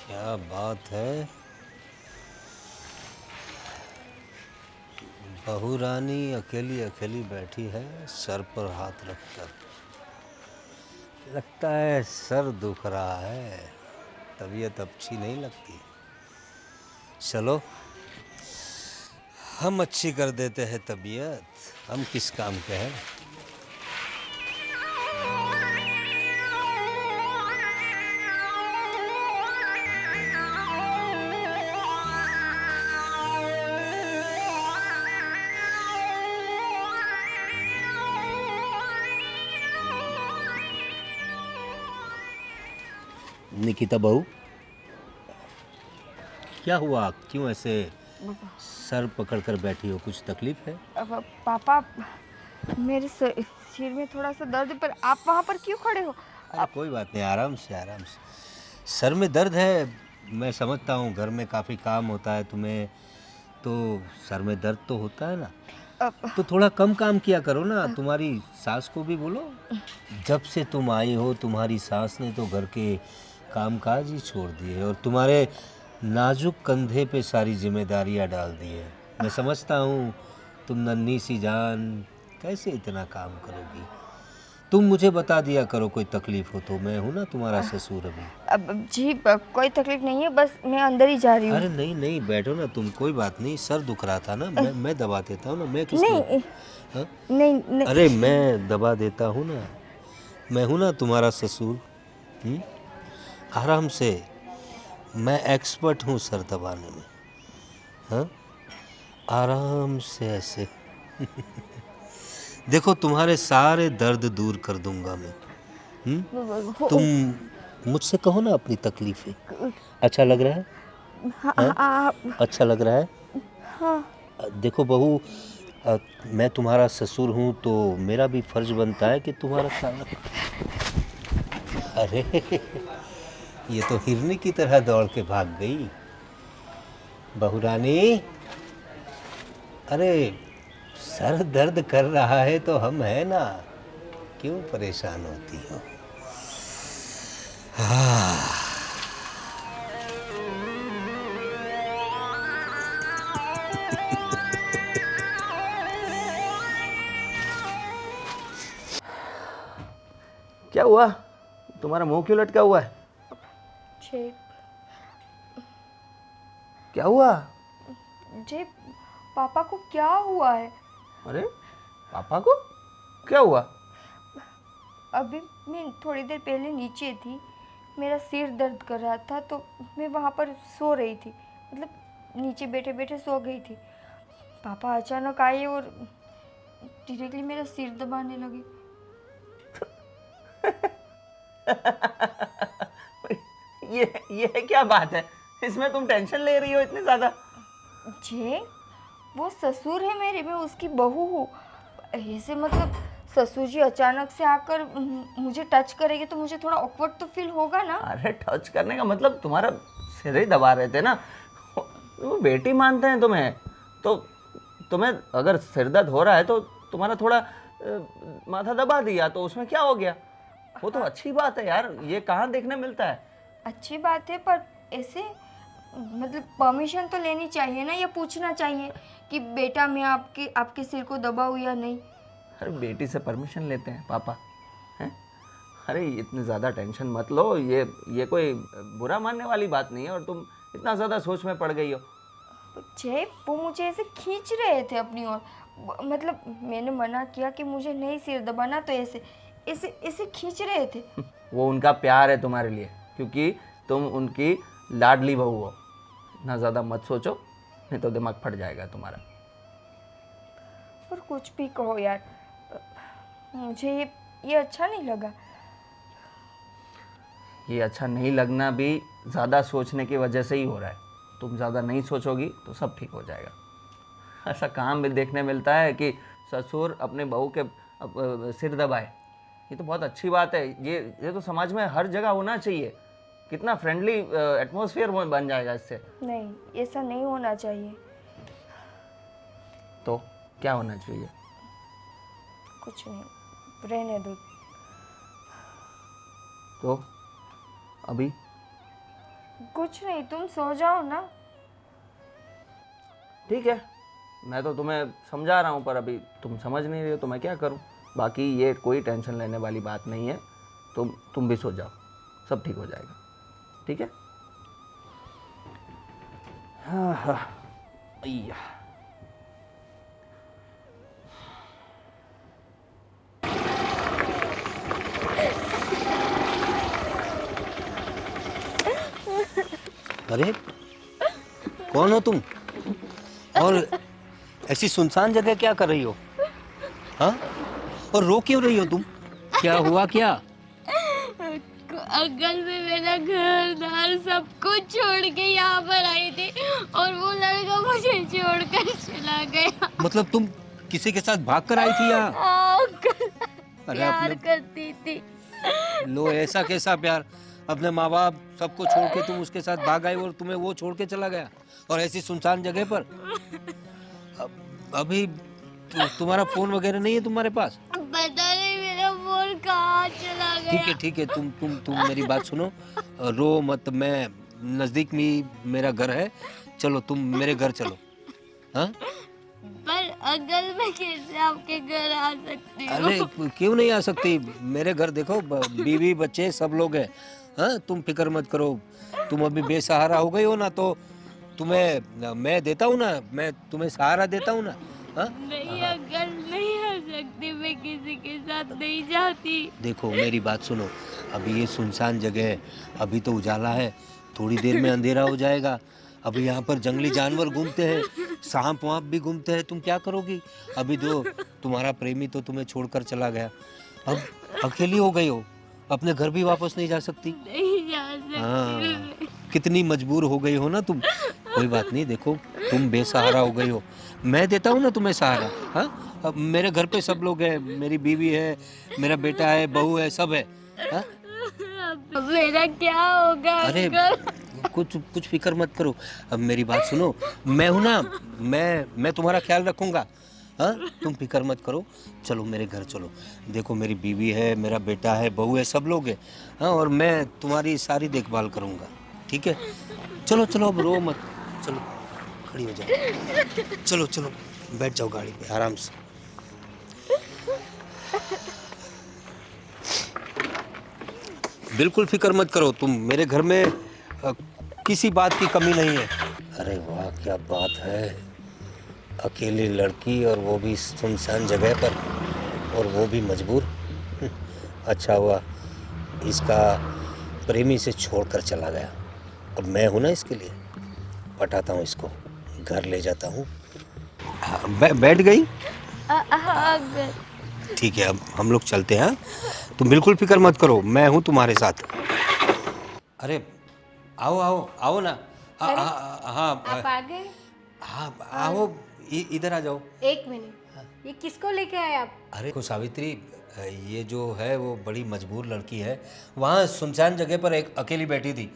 क्या बात है। बहू रानी अकेली अकेली बैठी है, सर पर हाथ रखकर। लगता है सर दुख रहा है, तबीयत अच्छी नहीं लगती। चलो हम अच्छी कर देते हैं तबीयत, हम किस काम के हैं। निकिता बहू, क्या हुआ, क्यों ऐसे सर पकड़ कर बैठी हो, कुछ तकलीफ है? अब पापा, मेरे सिर में थोड़ा सा दर्द है, पर आप वहाँ पर क्यों खड़े हो? अरे कोई बात नहीं, आराम से आराम से। सर में दर्द है, मैं समझता हूँ, घर में काफ़ी काम होता है तुम्हें, तो सर में दर्द तो होता है ना। अब तो थोड़ा कम काम किया करो ना, तुम्हारी सास को भी बोलो। जब से तुम आई हो तुम्हारी सास ने तो घर के कामकाज ही छोड़ दिए और तुम्हारे नाजुक कंधे पे सारी जिम्मेदारियां डाल दी है। मैं समझता हूँ तुम नन्ही सी जान कैसे इतना काम करोगी। तुम मुझे बता दिया करो कोई तकलीफ हो तो, मैं हूं ना तुम्हारा ससुर अभी। अब जी, कोई तकलीफ नहीं है, बस मैं अंदर ही जा रही हूँ। अरे नहीं नहीं, बैठो ना तुम, कोई बात नहीं। सर दुख रहा था ना, मैं दबा देता हूँ ना, मैं किस लिए। नहीं हाँ? नहीं नहीं। अरे मैं दबा देता हूँ ना, मैं हूं ना तुम्हारा ससुर। हम्म? आराम से, मैं एक्सपर्ट हूँ सर दबाने में। हाँ, आराम से ऐसे। देखो तुम्हारे सारे दर्द दूर कर दूंगा मैं। तुम मुझसे कहो ना अपनी तकलीफें। अच्छा लग रहा है? हाँ? अच्छा लग रहा है? हाँ। देखो बहू, मैं तुम्हारा ससुर हूँ तो मेरा भी फर्ज बनता है कि तुम्हारा ख्याल रखूं। अरे ये तो हिरनी की तरह दौड़ के भाग गई। बहू रानी, अरे सर दर्द कर रहा है तो हम है ना, क्यों परेशान होती हो। क्या हुआ? तुम्हारा मुंह क्यों लटका हुआ है? जी क्या हुआ? जी, पापा को क्या हुआ है? अरे पापा को क्या हुआ? अभी मैं थोड़ी देर पहले नीचे थी, मेरा सिर दर्द कर रहा था, तो मैं वहाँ पर सो रही थी, मतलब नीचे बैठे बैठे सो गई थी। पापा अचानक आए और डायरेक्टली मेरा सिर दबाने लगे। ये क्या बात है? इसमें तुम टेंशन ले रही हो इतनी ज्यादा? जी, वो ससुर है मेरे, मैं उसकी बहू हूँ। ऐसे मतलब ससुर जी अचानक से आकर मुझे टच करेंगे तो मुझे थोड़ा ऑकवर्ड तो फील होगा ना। अरे टच करने का मतलब तुम्हारा सिर ही दबा रहे थे ना। वो बेटी मानते हैं तुम्हें तो। तुम्हें अगर सिर दर्द हो रहा है तो तुम्हारा थोड़ा माथा दबा दिया तो उसमें क्या हो गया? वो तो हाँ, अच्छी बात है यार, ये कहाँ देखने मिलता है। अच्छी बात है, पर ऐसे मतलब परमिशन तो लेनी चाहिए ना, या पूछना चाहिए कि बेटा मैं आपके आपके सिर को दबाऊँ या नहीं। अरे बेटी से परमिशन लेते हैं पापा? हैं? अरे इतनी ज़्यादा टेंशन मत लो, ये कोई बुरा मानने वाली बात नहीं है और तुम इतना ज़्यादा सोच में पड़ गई हो। जय, वो मुझे ऐसे खींच रहे थे अपनी ओर, मतलब मैंने मना किया कि मुझे नहीं सिर दबाना, तो ऐसे ऐसे ऐसे खींच रहे थे। वो उनका प्यार है तुम्हारे लिए, क्योंकि तुम उनकी लाडली बहू हो। इतना ज़्यादा मत सोचो, नहीं तो दिमाग फट जाएगा तुम्हारा। पर कुछ भी कहो यार, मुझे ये अच्छा नहीं लगा। ये अच्छा नहीं लगना भी ज़्यादा सोचने की वजह से ही हो रहा है। तुम ज़्यादा नहीं सोचोगी तो सब ठीक हो जाएगा। ऐसा काम भी देखने मिलता है कि ससुर अपने बहू के सिर दबाए। ये तो बहुत अच्छी बात है। ये तो समाज में हर जगह होना चाहिए। कितना फ्रेंडली एटमॉस्फेयर बन जाएगा इससे। नहीं, ऐसा नहीं होना चाहिए। तो क्या होना चाहिए? कुछ नहीं, रहने दो। तो अभी कुछ नहीं, तुम सो जाओ ना। ठीक है, मैं तो तुम्हें समझा रहा हूँ पर अभी तुम समझ नहीं रहे हो तो मैं क्या करूँ। बाकी ये कोई टेंशन लेने वाली बात नहीं है, तुम भी सो जाओ, सब ठीक हो जाएगा। ठीक है। हाँ हाँ अय्या। अरे कौन हो तुम, और ऐसी सुनसान जगह क्या कर रही हो? हाँ, और रो क्यों रही हो तुम? क्या हुआ क्या? अंकल मैं मेरा घर दार सब कुछ छोड़ के यहाँ पर आई थी और वो लड़का मुझे छोड़कर चला गया। मतलब तुम किसी के साथ भाग कर आई थी यहाँ? अंकल अरे प्यार अपने करती थी। लो, ऐसा कैसा प्यार? अपने माँ बाप सबको छोड़ के तुम उसके साथ भाग आई और तुम्हें वो छोड़ के चला गया, और ऐसी सुनसान जगह पर। अभी तुम्हारा फोन वगैरह नहीं है तुम्हारे पास? पता नहीं मेरा फोन कहाँ चला गया। ठीक है, तुम मेरी बात सुनो, रो मत। मैं नजदीक में मेरा घर है, चलो तुम मेरे घर चलो। हाँ, पर अंकल मैं कैसे आपके घर आ सकती हूँ? अरे क्यों नहीं आ सकती? मेरे घर देखो, बीवी बच्चे सब लोग हैं। हाँ, तुम फिक्र मत करो। तुम अभी बेसहारा हो गई हो ना, तो तुम्हें मैं देता हूँ ना, मैं तुम्हें सहारा देता हूँ ना। हाँ, नहीं अंकल नहीं आ सकती, मैं किसी के साथ नहीं जाती। देखो मेरी बात सुनो, अभी ये सुनसान जगह है, अभी तो उजाला है, थोड़ी देर में अंधेरा हो जाएगा। अभी यहाँ पर जंगली जानवर घूमते हैं, सांप वाप भी घूमते हैं, तुम क्या करोगी? अभी जो तुम्हारा प्रेमी तो तुम्हें छोड़कर चला गया, अब अकेली हो गई हो, अपने घर भी वापस नहीं जा सकती। नहीं जा सकती हाँ, मैं। कितनी मजबूर हो गई हो ना तुम। कोई बात नहीं, देखो तुम बेसहारा हो गई हो, मैं देता हूँ ना तुम्हें सहारा। हाँ, अब मेरे घर पे सब लोग हैं, मेरी बीवी है, मेरा बेटा है, बहू है, सब है। हाँ? अब मेरा क्या होगा अरे अंकल? कुछ फिक्र मत करो। अब मेरी बात सुनो, मैं हूं ना, मैं तुम्हारा ख्याल रखूंगा। हाँ, तुम फिक्र मत करो, चलो मेरे घर चलो। देखो मेरी बीवी है, मेरा बेटा है, बहू है, सब लोग हैं। हाँ, और मैं तुम्हारी सारी देखभाल करूंगा। ठीक है, चलो चलो, अब रो मत, चलो खड़ी हो जाओ, चलो चलो बैठ जाओ गाड़ी पे आराम से। बिल्कुल फिक्र मत करो, तुम मेरे घर में किसी बात की कमी नहीं है। अरे वाह, क्या बात है, अकेली लड़की और वो भी सुनसान जगह पर, और वो भी मजबूर। अच्छा हुआ इसका प्रेमी से छोड़कर चला गया, अब मैं हूं ना इसके लिए। पटाता हूँ इसको, घर ले जाता हूँ। बैठ गई? हाँ अंकल। ठीक है, अब हम लोग चलते हैं। तुम बिल्कुल फिक्र मत करो, मैं हूँ तुम्हारे साथ। अरे आओ आओ आओ ना। हाँ, आप आ गए? हाँ, आओ, इधर आ जाओ। एक मिनट, ये किसको लेके आए आप? अरे को सावित्री, ये जो है वो बड़ी मजबूर लड़की है, वहाँ सुनसान जगह पर एक अकेली बैठी थी।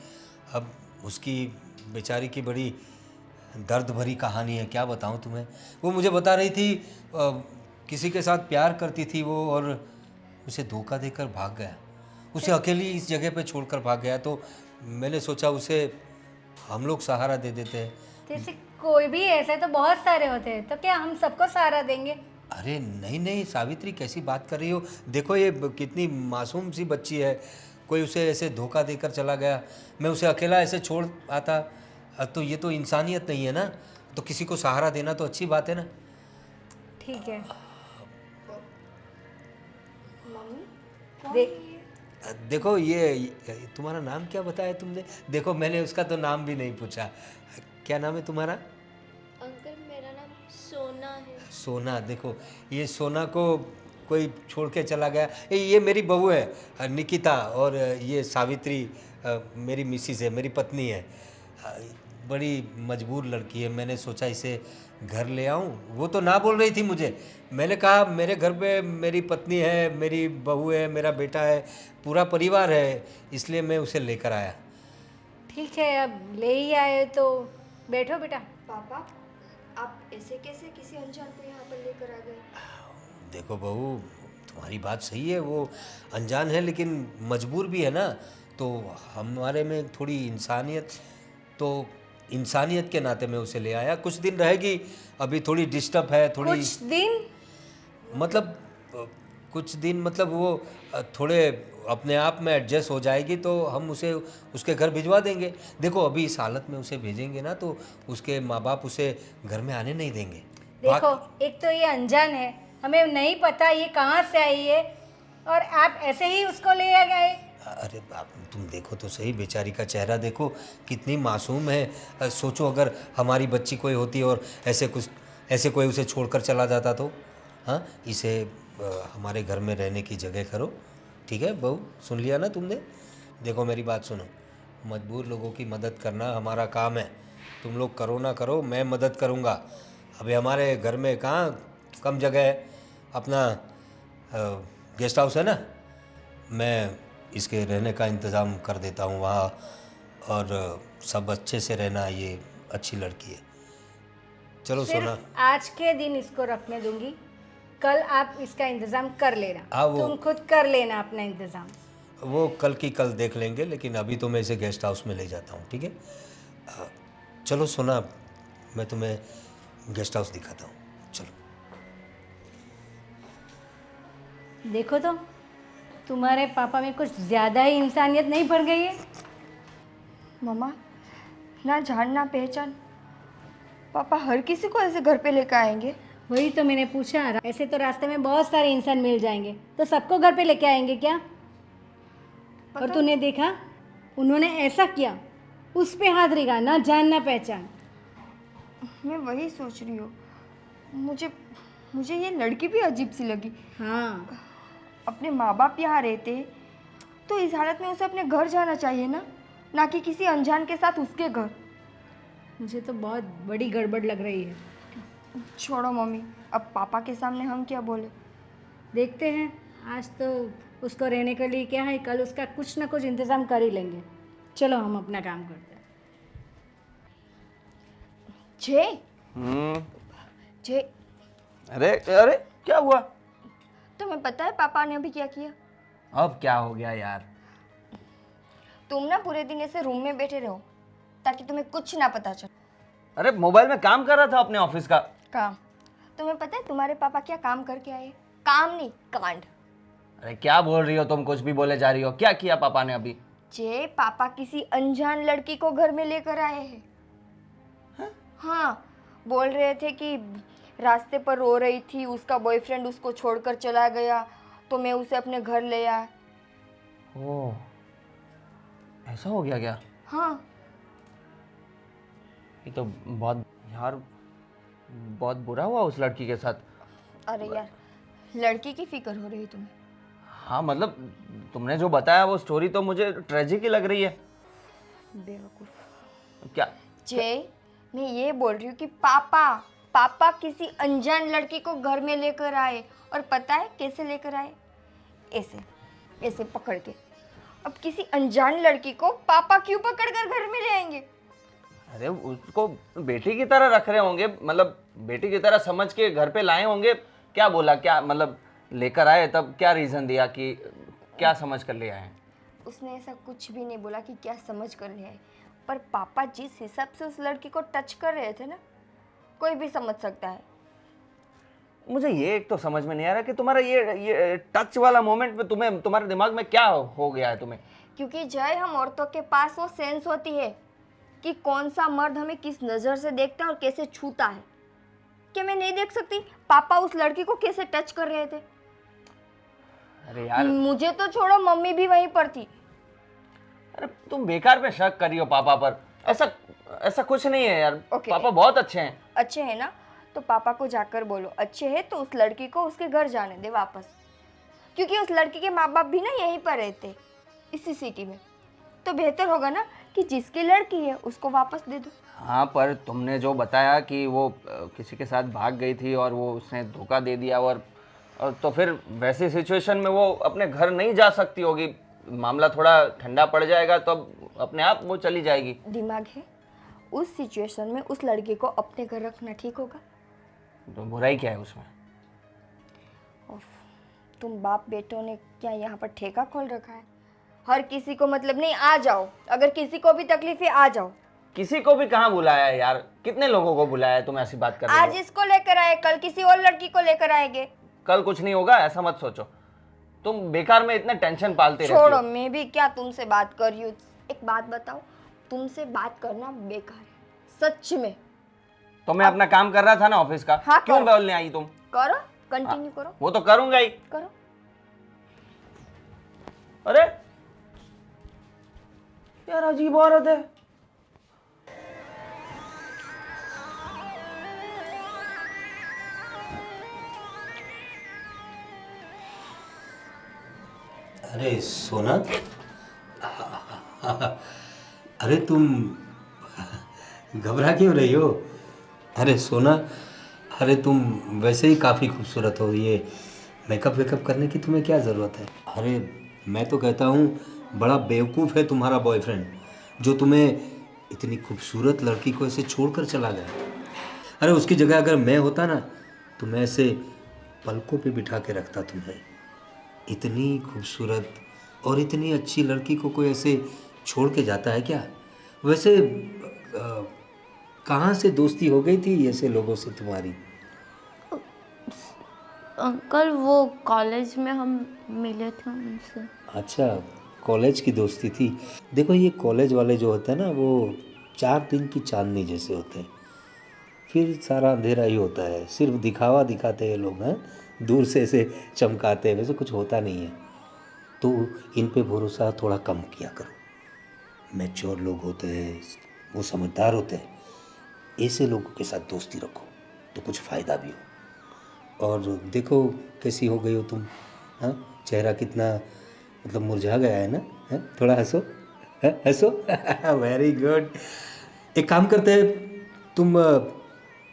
अब उसकी बेचारी की बड़ी दर्द भरी कहानी है, क्या बताऊँ तुम्हें। वो मुझे बता रही थी किसी के साथ प्यार करती थी वो, और उसे धोखा देकर भाग गया, उसे अकेली इस जगह पे छोड़कर भाग गया। तो मैंने सोचा उसे हम लोग सहारा दे देते हैं। जैसे कोई भी ऐसे तो बहुत सारे होते हैं, तो क्या हम सबको सहारा देंगे? अरे नहीं नहीं सावित्री, कैसी बात कर रही हो? देखो ये कितनी मासूम सी बच्ची है, कोई उसे ऐसे धोखा देकर चला गया, मैं उसे अकेला ऐसे छोड़ आता, तो ये तो इंसानियत नहीं है ना। तो किसी को सहारा देना तो अच्छी बात है ना। ठीक है। देखो ये तुम्हारा नाम क्या बताया तुमने? देखो मैंने उसका तो नाम भी नहीं पूछा, क्या नाम है तुम्हारा? अंकल मेरा नाम सोना है। सोना। देखो ये सोना को कोई छोड़ के चला गया। ये मेरी बहू है निकिता, और ये सावित्री मेरी मिसिस है, मेरी पत्नी है। बड़ी मजबूर लड़की है, मैंने सोचा इसे घर ले आऊं। वो तो ना बोल रही थी मुझे, मैंने कहा मेरे घर पे मेरी पत्नी है, मेरी बहू है, मेरा बेटा है, पूरा परिवार है, इसलिए मैं उसे लेकर आया। ठीक है, अब ले ही आए तो बैठो बेटा। पापा, आप ऐसे कैसे किसी अनजान को यहाँ पर लेकर आ गए? देखो बहू, तुम्हारी बात सही है, वो अनजान है लेकिन मजबूर भी है ना। तो हमारे में थोड़ी इंसानियत, तो इंसानियत के नाते मैं उसे ले आया। कुछ दिन रहेगी, अभी थोड़ी डिस्टर्ब है, थोड़ी कुछ दिन? मतलब कुछ दिन मतलब वो थोड़े अपने आप में एडजस्ट हो जाएगी तो हम उसे उसके घर भिजवा देंगे। देखो अभी इस हालत में उसे भेजेंगे ना तो उसके माँ बाप उसे घर में आने नहीं देंगे। देखो, एक तो ये अनजान है, हमें नहीं पता ये कहाँ से आई है, और आप ऐसे ही उसको ले आ गए। अरे बाप, तुम देखो तो सही, बेचारी का चेहरा देखो कितनी मासूम है। सोचो अगर हमारी बच्ची कोई होती और ऐसे कोई उसे छोड़कर चला जाता तो। हाँ, इसे हमारे घर में रहने की जगह करो, ठीक है बहू? सुन लिया ना तुमने? देखो मेरी बात सुनो, मजबूर लोगों की मदद करना हमारा काम है। तुम लोग करो ना करो, मैं मदद करूँगा। अभी हमारे घर में कहाँ कम जगह है, अपना गेस्ट हाउस है ना, मैं इसके रहने का इंतज़ाम कर देता हूँ वहाँ, और सब अच्छे से रहना। ये अच्छी लड़की है। चलो सोना। सिर्फ आज के दिन इसको रखने दूंगी, कल आप इसका इंतजाम कर लेना। तुम खुद कर लेना अपना इंतजाम। वो कल की कल देख लेंगे, लेकिन अभी तो मैं इसे गेस्ट हाउस में ले जाता हूँ, ठीक है? चलो सोना, मैं तुम्हें गेस्ट हाउस दिखाता हूँ, चलो। देखो तो, तुम्हारे पापा में कुछ ज़्यादा ही इंसानियत नहीं भर गई है? मम्मा, ना जान ना पहचान, पापा हर किसी को ऐसे घर पे लेकर आएंगे? वही तो मैंने पूछा, ऐसे तो रास्ते में बहुत सारे इंसान मिल जाएंगे, तो सबको घर पे लेके आएंगे क्या? और तूने देखा, उन्होंने ऐसा किया, उस पे हाथ रेगा, ना जान ना पहचान। मैं वही सोच रही हूँ, मुझे ये लड़की भी अजीब सी लगी। हाँ, अपने माँ बाप यहाँ रहते तो इस हालत में उसे अपने घर जाना चाहिए ना कि किसी अनजान के साथ उसके घर। मुझे तो बहुत बड़ी गड़बड़ लग रही है। छोड़ो मम्मी, अब पापा के सामने हम क्या बोले। देखते हैं, आज तो उसको रहने के लिए क्या है, कल उसका कुछ ना कुछ इंतज़ाम कर ही लेंगे। चलो हम अपना काम करते हैं। जय, जय, अरे अरे क्या हुआ? तुम्हें पता है पापा ने अभी क्या किया? अब क्या हो गया यार? तुम ना पूरे दिन ऐसे रूम में बैठे रहो ताकि तुम्हें कुछ ना पता चले। अरे मोबाइल में काम कर रहा था अपने ऑफिस का। काम? तुम्हें पता है तुम्हारे पापा क्या काम करके आए? काम नहीं, कांड। अरे क्या बोल रही हो तुम? कुछ भी बोले जा रही हो। क्या किया पापा ने अभी? जे पापा किसी अनजान लड़की को घर में लेकर आए हैं। हाँ, बोल रहे थे कि रास्ते पर रो रही थी, उसका बॉयफ्रेंड उसको छोड़कर चला गया, तो मैं उसे अपने घर ले आया। ओह, ऐसा हो गया क्या? हाँ। ये तो बहुत यार, बहुत बुरा हुआ उस लड़की के साथ। अरे यार, लड़की की फिक्र हो रही तुम्हें? हाँ मतलब तुमने जो बताया वो स्टोरी तो मुझे ट्रेजिक ही लग रही है। बेवकूफ। क्या? जय, मैं ये बोल रही हूँ कि पापा किसी अनजान लड़की को घर में लेकर आए, और पता है कैसे लेकर आए? ऐसे पकड़ के। अब किसी अनजान लड़की को पापा क्यों पकड़कर घर में ले आएंगे? अरे उसको बेटी की तरह रख रहे होंगे, मतलब बेटी की तरह समझ के घर पे लाए होंगे। क्या बोला, क्या मतलब लेकर आए तब क्या रीज़न दिया कि क्या समझ कर ले आए? उसने ऐसा कुछ भी नहीं बोला कि क्या समझ कर ले आए, पर पापा जिस हिसाब से उस लड़की को टच कर रहे थे ना, कोई भी समझ सकता है। मुझे ये एक तो समझ में नहीं आ रहा कि तुम्हारा ये टच वाला मोमेंट में तुम्हारे दिमाग में क्या हो गया है तुम्हें? क्योंकि जय, हम औरतों के पास वो सेंस होती है कि कौन सा मर्द हमें किस नज़र से देखता है और कैसे छूता है। क्या मैं नहीं देख सकती पापा उस लड़की को कैसे टच कर रहे थे? अरे यार, मुझे तो छोड़ो, मम्मी भी वहीं पर थी। अरे तुम बेकार में शक कर रही हो पापा पर। ऐसा कुछ नहीं है यार। Okay. पापा बहुत अच्छे हैं। अच्छे हैं ना, तो पापा को जाकर बोलो अच्छे हैं तो उस लड़की को उसके घर जाने दे वापस, क्योंकि उस लड़की के माँ बाप भी ना यहीं पर रहते, इसी सिटी में। तो बेहतर होगा ना कि जिसकी लड़की है उसको वापस दे दो। हाँ, पर तुमने जो बताया कि वो किसी के साथ भाग गई थी और वो उसने धोखा दे दिया, और तो फिर वैसी सिचुएशन में वो अपने घर नहीं जा सकती होगी। मामला थोड़ा ठंडा पड़ जाएगा तो अपने आप वो चली जाएगी। दिमाग है? उस सिचुएशन में उस लड़की को अपने घर रखना ठीक होगा? तो बुराई क्या है उसमें? उफ, तुम बाप बेटों ने क्या यहाँ पर ठेका खोल रखा है? हर किसी को मतलब नहीं, आ जाओ, अगर किसी को भी तकलीफ है आ जाओ। किसी को भी कहाँ बुलाया है यार, कितने लोगों को बुलाया है, तुम ऐसी बात कर रही आज हो। इसको लेकर आए, कल किसी और लड़की को लेकर आएंगे। कल कुछ नहीं होगा ऐसा मत सोचो, तुम बेकार में इतना टेंशन पालते रहती छोड़ो, हो। मैं भी क्या तुमसे बात कर रही हूँ। एक बात बताओ, तुमसे बात करना बेकार है सच में। तो मैं अपना काम कर रहा था ना ऑफिस का, हाँ, क्यों करो। बोलने आई तुम? करो, कंटिन्यू करो, वो तो करूंगा ही। करो। अरे यार अजीब औरत है। अरे सोना, अरे तुम घबरा क्यों रही हो? अरे सोना, अरे तुम वैसे ही काफ़ी खूबसूरत हो, ये मेकअप वेकअप करने की तुम्हें क्या ज़रूरत है? अरे मैं तो कहता हूँ बड़ा बेवकूफ़ है तुम्हारा बॉयफ्रेंड, जो तुम्हें इतनी खूबसूरत लड़की को ऐसे छोड़कर चला गया। अरे उसकी जगह अगर मैं होता ना तो मैं ऐसे पलकों पे बिठा के रखता तुम्हें। इतनी खूबसूरत और इतनी अच्छी लड़की को कोई ऐसे छोड़ के जाता है क्या? वैसे कहाँ से दोस्ती हो गई थी ऐसे लोगों से तुम्हारी? अंकल वो कॉलेज में हम मिले थे उनसे। अच्छा, कॉलेज की दोस्ती थी। देखो ये कॉलेज वाले जो होते हैं ना वो 4 दिन की चांदनी जैसे होते हैं, फिर सारा अंधेरा ही होता है। सिर्फ दिखावा दिखाते हैं लोग, हैं दूर से ऐसे चमकाते हैं, वैसे कुछ होता नहीं है। तो इन पे भरोसा थोड़ा कम किया करो। मैच्योर लोग होते हैं, वो समझदार होते हैं, ऐसे लोगों के साथ दोस्ती रखो तो कुछ फ़ायदा भी हो। और देखो कैसी हो गई हो तुम, हाँ चेहरा कितना मतलब मुरझा गया है ना, है? थोड़ा हंसो, हंसो। Very good. एक काम करते हैं,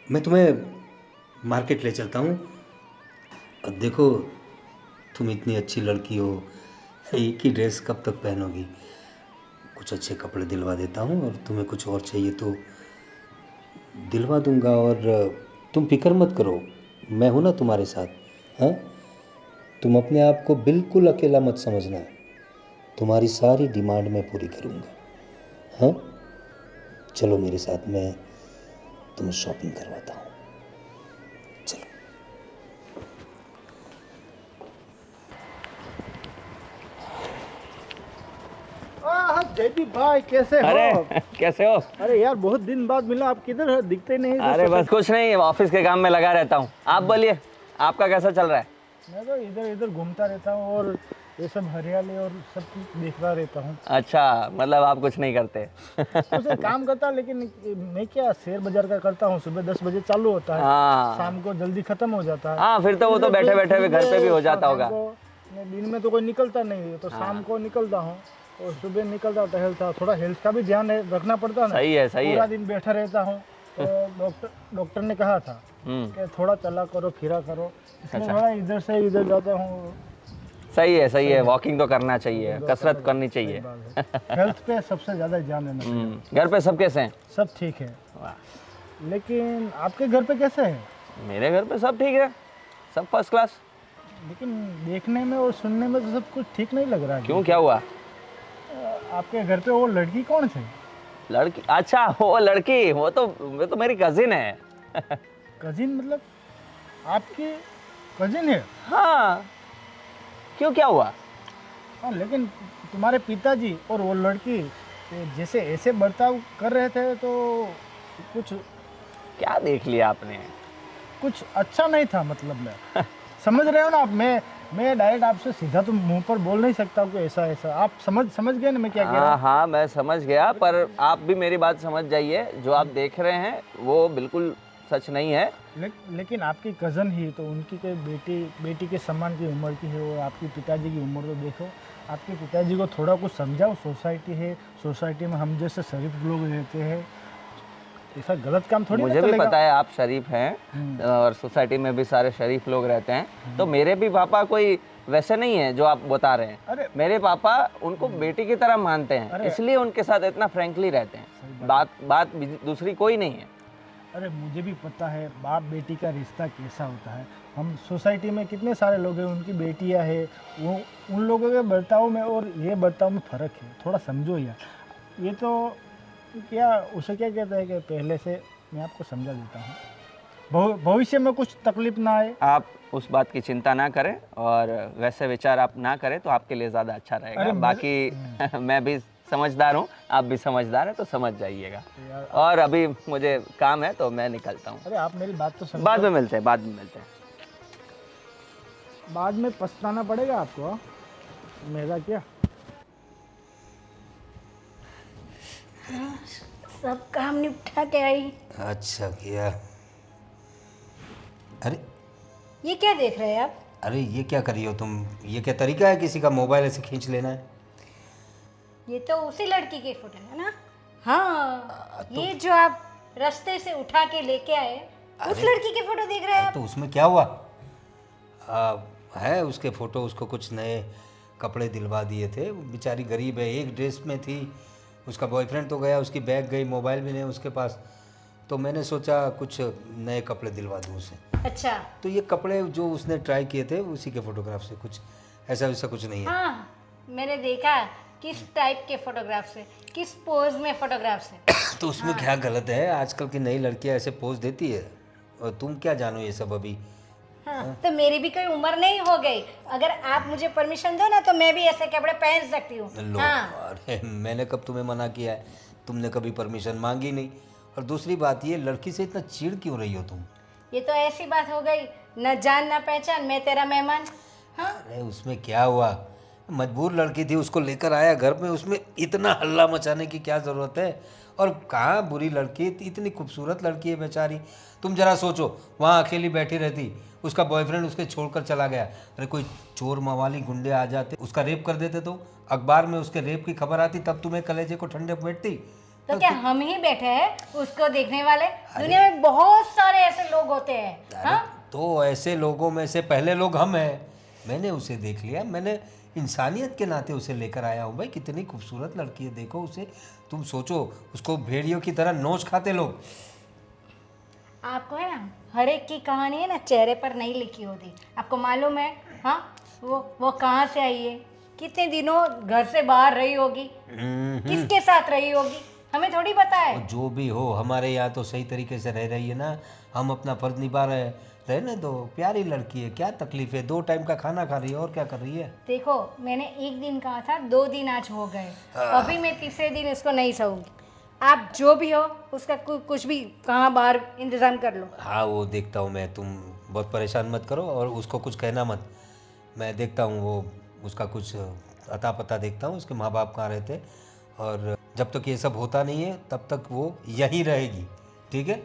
मैं तुम्हें मार्केट ले चलता हूँ। अब देखो तुम इतनी अच्छी लड़की हो, एक ही ड्रेस कब तक पहनोगी? कुछ अच्छे कपड़े दिलवा देता हूँ, और तुम्हें कुछ और चाहिए तो दिलवा दूंगा। और तुम फिक्र मत करो, मैं हूँ ना तुम्हारे साथ। हाँ, तुम अपने आप को बिल्कुल अकेला मत समझना, तुम्हारी सारी डिमांड मैं पूरी करूँगा। हाँ चलो मेरे साथ, मैं तुम्हें शॉपिंग करवाता हूँ। चलो। जयदीप भाई कैसे हो? अरे कैसे हो? अरे यार बहुत दिन बाद मिला, आप किधर है? दिखते नहीं। अरे बस कुछ नहीं, ऑफिस के काम में लगा रहता हूँ। आप बोलिए, आपका कैसा चल रहा है? मैं तो इधर इधर घूमता रहता हूँ और ये सब हरियाली और सब कुछ देखता रहता हूँ। अच्छा, मतलब आप कुछ नहीं करते? उसे काम करता, लेकिन मैं क्या शेयर बाजार का करता हूँ। सुबह 10 बजे चालू होता है, हाँ शाम को जल्दी खत्म हो जाता है। हाँ, फिर तो वो तो बैठे बैठे भी घर पे भी हो जाता होगा। दिन में तो कोई निकलता नहीं है, तो शाम को निकलता हूँ और सुबह निकलता टहलता। थोड़ा हेल्थ का भी ध्यान रखना पड़ता है ना। सही है, सही पूरा है। दिन बैठा रहता हूँ, तो डॉक्टर ने कहा था कि थोड़ा चला करो, फिरा करो। इसलिए थोड़ा इधर से इधर जाता हूँ। सही है, सही है। वॉकिंग तो करना चाहिए, कसरत करनी चाहिए। हेल्थ पे सबसे ज़्यादा ध्यान देना चाहिए। घर पे सब कैसे हैं? सब ठीक है। लेकिन आपके घर पे कैसे है? मेरे घर पे सब ठीक है, सब फर्स्ट क्लास। लेकिन देखने में और सुनने में तो सब कुछ ठीक नहीं लग रहा है। क्यों, क्या हुआ? आपके घर पे वो लड़की कौन थी? लड़की? अच्छा वो लड़की, वो तो मेरी कजिन है। कजिन मतलब आपकी कजिन है? हाँ, क्यों, क्या हुआ? हाँ, लेकिन तुम्हारे पिताजी और वो लड़की जैसे ऐसे बर्ताव कर रहे थे तो कुछ क्या देख लिया आपने? कुछ अच्छा नहीं था, मतलब मैं समझ रहे हो ना आप। मैं डायरेक्ट आपसे सीधा तो मुंह पर बोल नहीं सकता हूँ कि ऐसा ऐसा। आप समझ गए ना मैं क्या कह रहा हूँ? हाँ, मैं समझ गया, पर आप भी मेरी बात समझ जाइए। जो आप देख रहे हैं वो बिल्कुल सच नहीं है। लेकिन आपकी कज़न ही तो, उनकी कोई बेटी के समान की उम्र की है, और आपके पिताजी की उम्र तो देखो। आपके पिताजी को थोड़ा कुछ समझाओ। सोसाइटी है, सोसाइटी में हम जैसे शरीफ लोग रहते हैं, ऐसा गलत काम थोड़ी ना मुझे भी चलेगा। पता है आप शरीफ हैं, और सोसाइटी में भी सारे शरीफ लोग रहते हैं। तो मेरे भी पापा कोई वैसे नहीं है जो आप बता रहे हैं। अरे मेरे पापा उनको बेटी की तरह मानते हैं, इसलिए उनके साथ इतना फ्रैंकली रहते हैं। बात दूसरी कोई नहीं है। अरे मुझे भी पता है बाप बेटी का रिश्ता कैसा होता है। हम सोसाइटी में कितने सारे लोग हैं, उनकी बेटियां हैं, वो उन लोगों के बर्ताव में और ये बर्ताव में फ़र्क है, थोड़ा समझो यार। ये तो क्या उसे क्या कहते हैं कि पहले से मैं आपको समझा देता हूँ, भविष्य में कुछ तकलीफ ना आए। आप उस बात की चिंता ना करें और वैसे विचार आप ना करें तो आपके लिए ज़्यादा अच्छा रहेगा। अरे बाकी मैं भी समझदार हूँ, आप भी समझदार हैं, तो समझ जाइएगा। और अभी मुझे काम है तो मैं निकलता हूँ। अरे आप मेरी बात तो समझो। बाद में मिलते हैं, बाद में मिलते हैं। बाद में पछताना पड़ेगा आपको, हाँ? मेरा क्या। सब काम निपटा के आई। अच्छा किया। अरे ये क्या देख रहे हैं आप? अरे ये क्या करी हो तुम? ये क्या तरीका है किसी का मोबाइल ऐसे खींच लेना है? ये तो उसी लड़की की फोटो है ना? हाँ, ये जो आप रास्ते से उठा के लेके आए, उस लड़की की फोटो देख रहे हैं आप? तो उसमें क्या हुआ? है उसके फ़ोटो, उसको कुछ नए कपड़े दिलवा दिए थे, वो बेचारी गरीब है, एक ड्रेस में थी, उसका बॉयफ्रेंड तो गया, उसकी बैग गई, मोबाइल भी नहीं उसके पास, तो मैंने सोचा कुछ नए कपड़े दिलवा दूँ उसे। अच्छा। तो ये कपड़े जो उसने ट्राई किए थे उसी के फ़ोटोग्राफ से, कुछ ऐसा वैसा कुछ नहीं है। हाँ, मैंने देखा किस टाइप के फोटोग्राफ से, किस पोज में फोटोग्राफ से। तो उसमें क्या गलत है? आजकल की नई लड़कियां ऐसे पोज देती है, और तुम क्या जानो ये सब अभी। हाँ, तो मेरी भी कोई उम्र नहीं हो गई, अगर आप मुझे परमिशन दो ना तो मैं भी ऐसे कपड़े पहन सकती हूँ। लो, हाँ। अरे मैंने कब तुम्हें मना किया है? तुमने कभी परमिशन मांगी नहीं। और दूसरी बात, ये लड़की से इतना चिढ़ क्यों रही हो तुम? ये तो ऐसी बात हो गई, न जान न पहचान, मैं तेरा मेहमान। हाँ, अरे उसमें क्या हुआ? मजबूर लड़की थी, उसको लेकर आया घर में, उसमें इतना हल्ला मचाने की क्या ज़रूरत है? और कहाँ बुरी लड़की, इतनी खूबसूरत लड़की है बेचारी। तुम जरा सोचो, वहाँ अकेली बैठी रहती, उसका बॉयफ्रेंड उसके छोड़कर चला गया, अरे कोई चोर मवाली गुंडे आ जाते, उसका रेप कर देते, तो अखबार में उसके रेप की खबर आती, तब तुम्हें कलेजे को ठंडे बैठती? तो क्या हम ही बैठे हैं उसको देखने वाले? दुनिया में बहुत सारे ऐसे लोग होते हैं। हाँ? तो ऐसे लोगों में से पहले लोग हम हैं। मैंने उसे देख लिया, मैंने इंसानियत के नाते उसे लेकर आया हूँ। भाई कितनी खूबसूरत लड़की है, देखो उसे। तुम सोचो, उसको भेड़ियों की तरह नोच खाते लोग। आपको है ना, हर एक की कहानी है ना चेहरे पर नहीं लिखी होती। आपको मालूम है? हाँ, वो कहाँ से आई है, कितने दिनों घर से बाहर रही होगी, किसके साथ रही होगी, हमें थोड़ी पता है। और जो भी हो, हमारे यहाँ तो सही तरीके से रह रही है ना, हम अपना फर्ज निभा रहे हैं। रहने दो, प्यारी लड़की है, क्या तकलीफ है? 2 टाइम का खाना खा रही है, और क्या कर रही है? देखो, मैंने 1 दिन कहा था, 2 दिन आज हो गए, अभी मैं तीसरे दिन इसको नहीं सहूंगी। आप जो भी हो उसका कुछ भी कहाँ बाहर इंतजाम कर लो। हाँ वो देखता हूँ मैं, तुम बहुत परेशान मत करो, और उसको कुछ कहना मत। मैं देखता हूँ वो उसका कुछ अता पता देखता हूँ, उसके माँ बाप कहाँ रहते, और जब तक ये सब होता नहीं है तब तक वो यहीं रहेगी। ठीक है,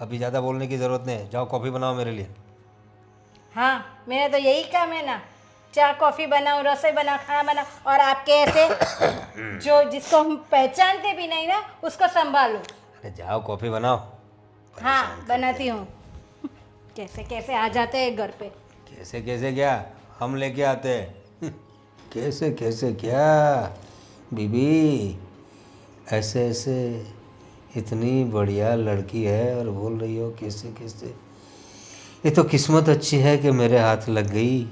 अभी ज़्यादा बोलने की ज़रूरत नहीं है। जाओ कॉफ़ी बनाओ मेरे लिए। हाँ, मेरा तो यही काम है ना, चाय कॉफ़ी बनाओ, रसोई बनाओ, खाना बनाओ, और आपके ऐसे जो जिसको हम पहचानते भी नहीं ना उसको संभालो। अरे जाओ कॉफ़ी बनाओ। हाँ, बनाती हूँ। कैसे कैसे आ जाते हैं घर पे। कैसे कैसे क्या, हम लेके आते हैं। कैसे कैसे क्या बीबी, ऐसे ऐसे इतनी बढ़िया लड़की है और बोल रही हो कैसे कैसे? ये तो किस्मत अच्छी है कि मेरे हाथ लग गई।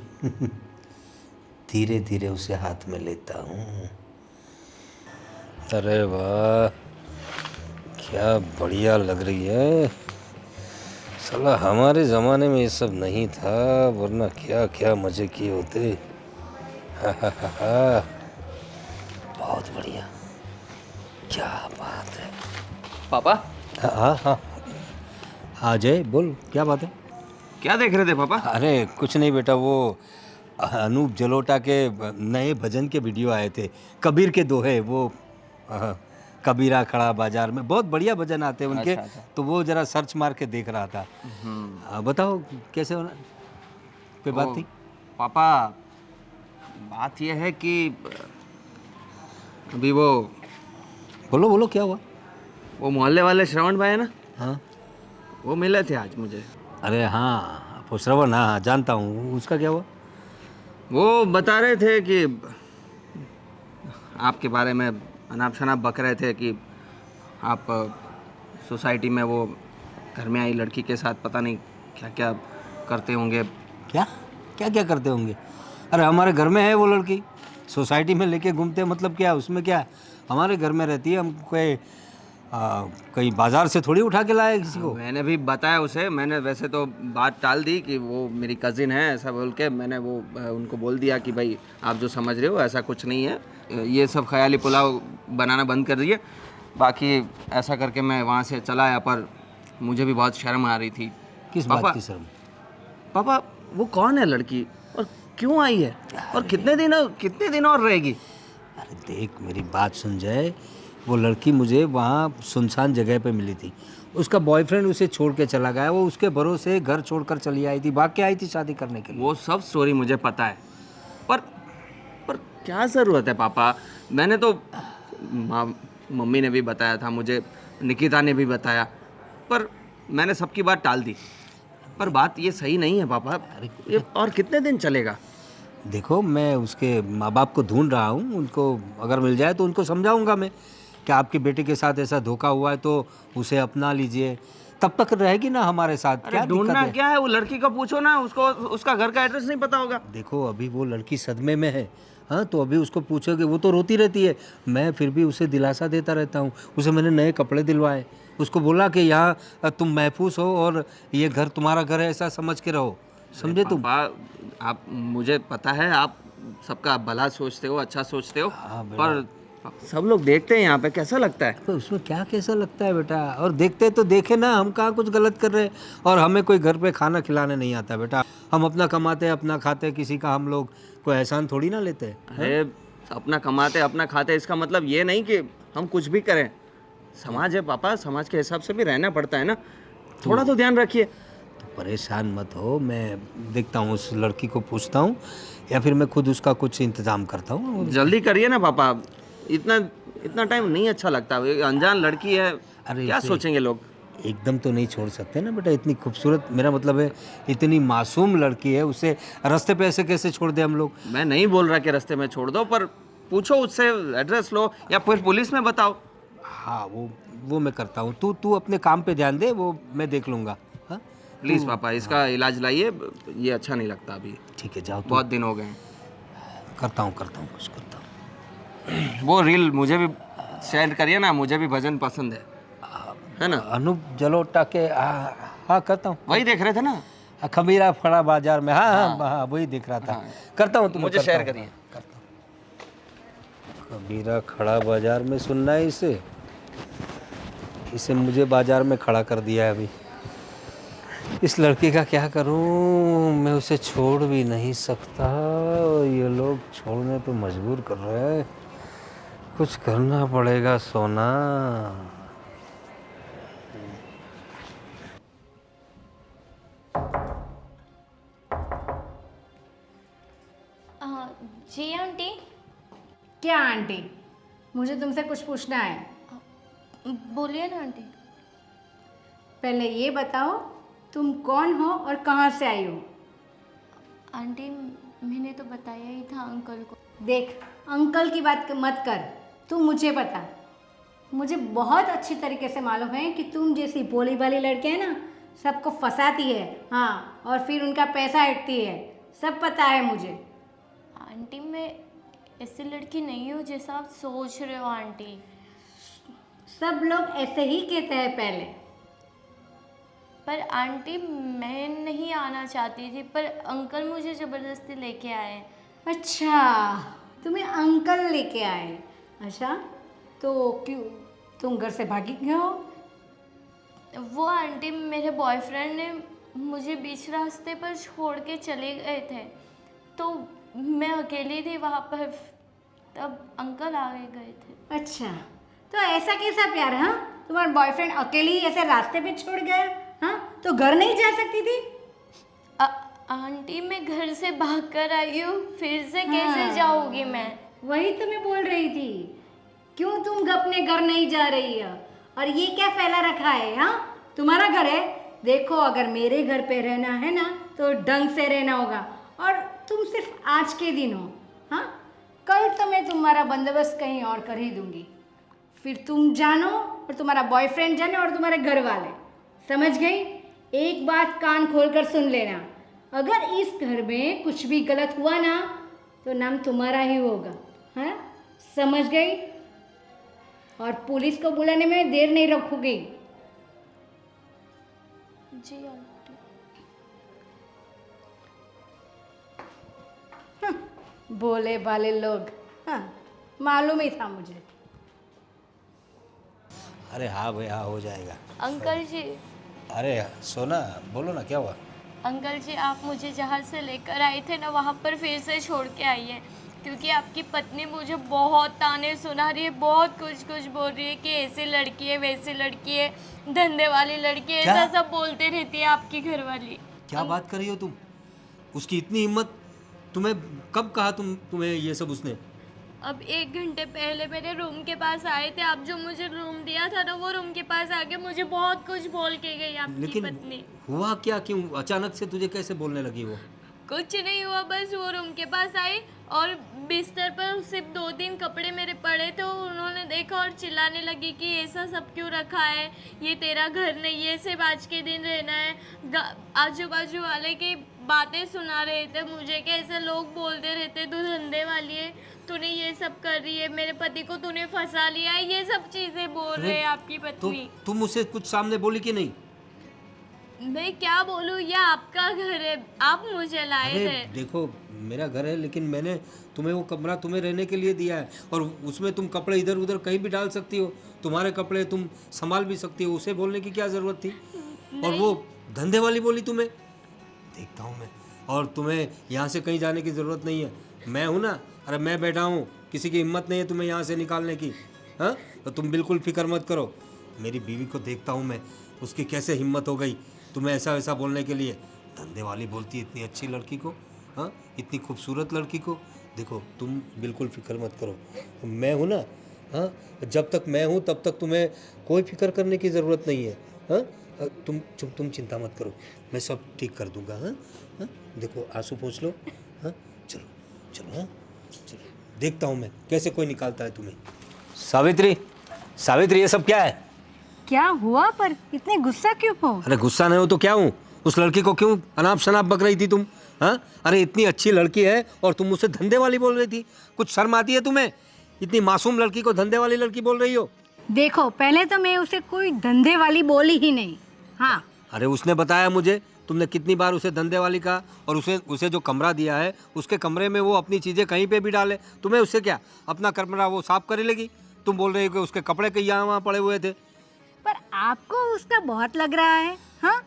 धीरे धीरे उसे हाथ में लेता हूँ। अरे वाह, क्या बढ़िया लग रही है। साला हमारे ज़माने में ये सब नहीं था, वरना क्या क्या मज़े किए होते। हा हा हा हा, बहुत बढ़िया, क्या बात है। पापा, हाँ हाँ हाँ जय, बोल क्या बात है? क्या देख रहे थे पापा? अरे कुछ नहीं बेटा, वो अनूप जलोटा के नए भजन के वीडियो आए थे, कबीर के दोहे, वो कबीरा खड़ा बाजार में, बहुत बढ़िया भजन आते हैं उनके। अच्छा। तो वो जरा सर्च मार के देख रहा था। बताओ कैसे होना, कोई बात थी? पापा, बात यह है कि अभी वो बोलो बोलो, क्या हुआ? वो मोहल्ले वाले श्रवण भाई है ना, हाँ, वो मिले थे आज मुझे। अरे हाँ वो श्रवण, हाँ जानता हूँ, उसका क्या हुआ? वो बता रहे थे कि आपके बारे में अनाप शनाप बक रहे थे कि आप सोसाइटी में वो घर में आई लड़की के साथ पता नहीं क्या क्या करते होंगे। क्या क्या क्या करते होंगे? अरे हमारे घर में है वो लड़की, सोसाइटी में लेके घूमते हैं, मतलब क्या उसमें क्या? हमारे घर में रहती है, हम कोई कहीं बाजार से थोड़ी उठा के लाए किसी को। मैंने भी बताया उसे, मैंने वैसे तो बात टाल दी कि वो मेरी कज़िन है ऐसा बोल के, मैंने वो उनको बोल दिया कि भाई आप जो समझ रहे हो ऐसा कुछ नहीं है, ये सब ख्याली पुलाव बनाना बंद कर दिए। बाकी ऐसा करके मैं वहाँ से चला आया, पर मुझे भी बहुत शर्म आ रही थी। किस पापा- बात की शर्म? पापा वो कौन है लड़की और क्यों आई है और कितने दिन और रहेगी? अरे देख मेरी बात सुन जाए, वो लड़की मुझे वहाँ सुनसान जगह पे मिली थी, उसका बॉयफ्रेंड उसे छोड़ के चला गया, वो उसके भरोसे घर छोड़कर चली आई थी, भाग के आई थी शादी करने के लिए। वो सब स्टोरी मुझे पता है, पर क्या ज़रूरत है पापा? मैंने तो मम्मी ने भी बताया था मुझे, निकिता ने भी बताया, पर मैंने सबकी बात टाल दी। पर बात ये सही नहीं है पापा, ये और कितने दिन चलेगा? देखो मैं उसके माँ बाप को ढूंढ रहा हूँ, उनको अगर मिल जाए तो उनको समझाऊंगा मैं कि आपके बेटे के साथ ऐसा धोखा हुआ है तो उसे अपना लीजिए, तब तक रहेगी ना हमारे साथ। अरे क्या दिक्कत ढूंढना है? क्या है? वो लड़की को पूछो ना, उसको उसका घर का एड्रेस नहीं पता होगा। देखो अभी वो लड़की सदमे में है, हाँ तो अभी उसको पूछोगे, वो तो रोती रहती है, मैं फिर भी उसे दिलासा देता रहता हूँ। उसे मैंने नए कपड़े दिलवाए, उसको बोला कि यहाँ तुम महफूज हो और ये घर तुम्हारा घर है ऐसा समझ के रहो, समझे तुम? पापा आप, मुझे पता है आप सबका भला सोचते हो, अच्छा सोचते हो, हाँ बेटा। पर सब लोग देखते हैं यहाँ पे, कैसा लगता है? तो उसमें क्या कैसा लगता है बेटा? और देखते तो देखे ना, हम कहाँ कुछ गलत कर रहे हैं, और हमें कोई घर पे खाना खिलाने नहीं आता बेटा, हम अपना कमाते हैं अपना खाते हैं, किसी का हम लोग कोई एहसान थोड़ी ना लेते हैं। अरे अपना कमाते अपना खाते, इसका मतलब ये नहीं कि हम कुछ भी करें। समाज है पापा, समाज के हिसाब से भी रहना पड़ता है ना, थोड़ा तो ध्यान रखिए। तो परेशान मत हो, मैं देखता हूँ उस लड़की को पूछता हूँ, या फिर मैं खुद उसका कुछ इंतजाम करता हूँ। जल्दी करिए ना पापा, इतना टाइम नहीं अच्छा लगता। ये अनजान लड़की है, अरे क्या उसे सोचेंगे लोग? एकदम तो नहीं छोड़ सकते ना बेटा, इतनी खूबसूरत, मेरा मतलब है इतनी मासूम लड़की है, उसे रास्ते पे ऐसे कैसे छोड़ दे हम लोग? मैं नहीं बोल रहा कि रास्ते में छोड़ दो, पर पूछो उससे, एड्रेस लो या फिर पुलिस में बताओ। हाँ वो मैं करता हूँ, तू अपने काम पे ध्यान दे, वो मैं देख लूँगा। हाँ प्लीज़ पापा इसका इलाज लाइए, ये अच्छा नहीं लगता अभी, ठीक है, जाओ तू। बहुत दिन हो गए हैं। करता हूँ कुछ करता हूँ। वो रील मुझे भी शेयर करिए ना, मुझे भी भजन पसंद है ना? अनूप जलोटा के, हाँ करता हूँ। वही देख रहे थे ना? खमीरा फड़ा बाजार में, हाँ वही देख रहा था। करता हूँ, तुम्हें मुझे शेयर करिए। खमीरा खड़ा बाजार में सुनना है इसे मुझे बाजार में खड़ा कर दिया है अभी। इस लड़की का क्या करूं, मैं उसे छोड़ भी नहीं सकता और ये लोग छोड़ने पे मजबूर कर रहे हैं, कुछ करना पड़ेगा सोना। जी आंटी। क्या आंटी? मुझे तुमसे कुछ पूछना है। बोलिए ना आंटी। पहले ये बताओ तुम कौन हो और कहाँ से आई हो? आंटी मैंने तो बताया ही था अंकल को। देख अंकल की बात मत कर, तू मुझे बता। मुझे बहुत अच्छी तरीके से मालूम है कि तुम जैसी भोली भाली लड़की है ना, सबको फंसाती है, हाँ, और फिर उनका पैसा हटती है, सब पता है मुझे। आंटी मैं ऐसी लड़की नहीं हूँ जैसा आप सोच रहे हो आंटी। सब लोग ऐसे ही कहते हैं पहले। पर आंटी मैं नहीं आना चाहती थी, पर अंकल मुझे ज़बरदस्ती लेके आए। अच्छा, तुम्हें अंकल लेके आए? अच्छा, तो क्यों तुम घर से भागी क्यों हो? वो आंटी मेरे बॉयफ्रेंड ने मुझे बीच रास्ते पर छोड़ के चले गए थे, तो मैं अकेली थी वहाँ पर, तब अंकल आ गए थे। अच्छा, तो ऐसा कैसा प्यार? हाँ, तुम्हारा बॉयफ्रेंड अकेली ऐसे रास्ते पे छोड़ गया? हाँ, तो घर नहीं जा सकती थी? आंटी मैं घर से भाग कर आई हूँ, फिर से कैसे जाऊँगी मैं? वही तो मैं बोल रही थी, क्यों तुम अपने घर नहीं जा रही है? और ये क्या फैला रखा है? हाँ, तुम्हारा घर है, देखो अगर मेरे घर पे रहना है ना तो ढंग से रहना होगा, और तुम सिर्फ आज के दिन हो, हाँ, कल तो मैं तुम्हारा बंदोबस्त कहीं और कर ही दूंगी। फिर तुम जानो और तुम्हारा बॉयफ्रेंड जाने और तुम्हारे घर वाले, समझ गई? एक बात कान खोलकर सुन लेना, अगर इस घर में कुछ भी गलत हुआ ना तो नाम तुम्हारा ही होगा, हाँ? समझ गई? और पुलिस को बुलाने में देर नहीं रखोगी। जी आंटी। भोले भाले लोग, हाँ, मालूम ही था मुझे। अरे हाँ भाई हाँ, हो जाएगा। अंकल जी, अरे सोना, बोलो ना क्या हुआ? अंकल जी आप मुझे जहाँ से लेकर आए थे ना वहाँ पर फिर से छोड़ के आई है, क्योंकि आपकी पत्नी मुझे बहुत ताने सुना रही है, बहुत कुछ कुछ बोल रही है कि ऐसी लड़की है वैसी लड़की है, धंधे वाली लड़की है, क्या? ऐसा सब बोलते रहती है आपकी घरवाली। क्या बात कर रही हो तुम? उसकी इतनी हिम्मत? तुम्हें कब कहा तुम्हें ये सब उसने? अब 1 घंटे पहले मेरे रूम के पास आए थे, आप जो मुझे रूम दिया था ना वो रूम के पास आके मुझे बहुत कुछ बोल के गई आपकी लेकिन पत्नी। हुआ क्या? क्यों अचानक से तुझे कैसे बोलने लगी वो? कुछ नहीं हुआ, बस वो रूम के पास आई और बिस्तर पर सिर्फ 2-3 कपड़े मेरे पड़े थे, उन्होंने देखा और चिल्लाने लगी कि ऐसा सब क्यों रखा है, ये तेरा घर नहीं है, सिर्फ आज के दिन रहना है। आजू बाजू वाले की बातें सुना रहे थे मुझे कि ऐसे लोग बोलते रहते तू धंधे वाली है, तूने ये सब कर रही है, मेरे पति को तूने फंसा लिया है, ये सब चीज़ें बोल रहे हैं आपकी तो पत्नी। तुम उसे कुछ सामने बोली कि नहीं? मैं क्या बोलूँ, ये आपका घर है, आप मुझे लाए अरे थे। देखो, मेरा घर है लेकिन मैंने तुम्हें वो कमरा तुम्हें रहने के लिए दिया है, और उसमें तुम कपड़े इधर उधर कहीं भी डाल सकती हो, तुम्हारे कपड़े तुम संभाल भी सकती हो, उसे बोलने की क्या ज़रूरत थी? और वो धंधे वाली बोली तुम्हें? देखता हूँ मैं, और तुम्हें यहाँ से कहीं जाने की ज़रूरत नहीं है, मैं हूँ ना। अरे मैं बैठा हूँ, किसी की हिम्मत नहीं है तुम्हें यहाँ से निकालने की। हाँ, तो तुम बिल्कुल फिक्र मत करो। मेरी बीवी को देखता हूँ मैं, उसकी कैसे हिम्मत हो गई तुम्हें ऐसा वैसा बोलने के लिए। धंधे वाली बोलती है इतनी अच्छी लड़की को, हाँ, इतनी खूबसूरत लड़की को। देखो तुम बिल्कुल फिक्र मत करो, मैं हूँ ना। हाँ, जब तक मैं हूँ तब तक तुम्हें कोई फिक्र करने की ज़रूरत नहीं है। हाँ, तुम चिंता मत करो, मैं सब ठीक कर दूंगा। हाँ हाँ, देखो आंसू पोंछ लो। हाँ, चलो चलो, हाँ चलो, देखता हूँ मैं कैसे कोई निकालता है तुम्हें। सावित्री, सावित्री, ये सब क्या है? क्या हुआ? पर इतने गुस्सा क्यों हो? अरे गुस्सा नहीं हो तो क्या हूँ? उस लड़की को क्यों अनाप शनाप बक रही थी तुम? हाँ, अरे इतनी अच्छी लड़की है और तुम उसे धंधे वाली बोल रही थी। कुछ शर्म आती है तुम्हें? इतनी मासूम लड़की को धंधे वाली लड़की बोल रही हो? देखो, पहले तो मैं उसे कोई धंधे वाली बोली ही नहीं। हाँ, अरे उसने बताया मुझे, तुमने कितनी बार उसे धंधे वाली कहा, और उसे जो कमरा दिया है उसके कमरे में वो अपनी चीज़ें कहीं पे भी डाले, तुम्हें उससे क्या? अपना कमरा वो साफ कर लेगी। तुम बोल रहे हो कि उसके कपड़े कहीं यहाँ वहाँ पड़े हुए थे। पर आपको उसका बहुत लग रहा है, हाँ?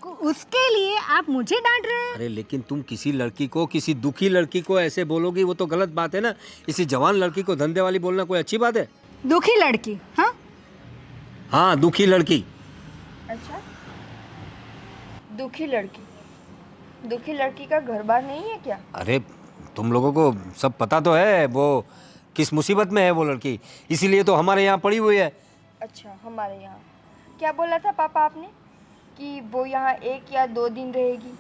उसके लिए आप मुझे डांट रहे हैं? अरे लेकिन तुम किसी लड़की को, किसी दुखी लड़की को ऐसे बोलोगी, वो तो गलत बात है ना। इसी जवान लड़की को धंधे वाली बोलना कोई अच्छी बात है? दुखी लड़की? हाँ हाँ, दुखी लड़की। अच्छा, दुखी लड़की? दुखी लड़की का घर बार नहीं है क्या? अरे तुम लोगों को सब पता तो है वो किस मुसीबत में है वो लड़की, इसीलिए तो हमारे यहाँ पड़ी हुई है। अच्छा, हमारे यहाँ क्या बोला था पापा आपने कि वो यहाँ 1 या 2 दिन रहेगी?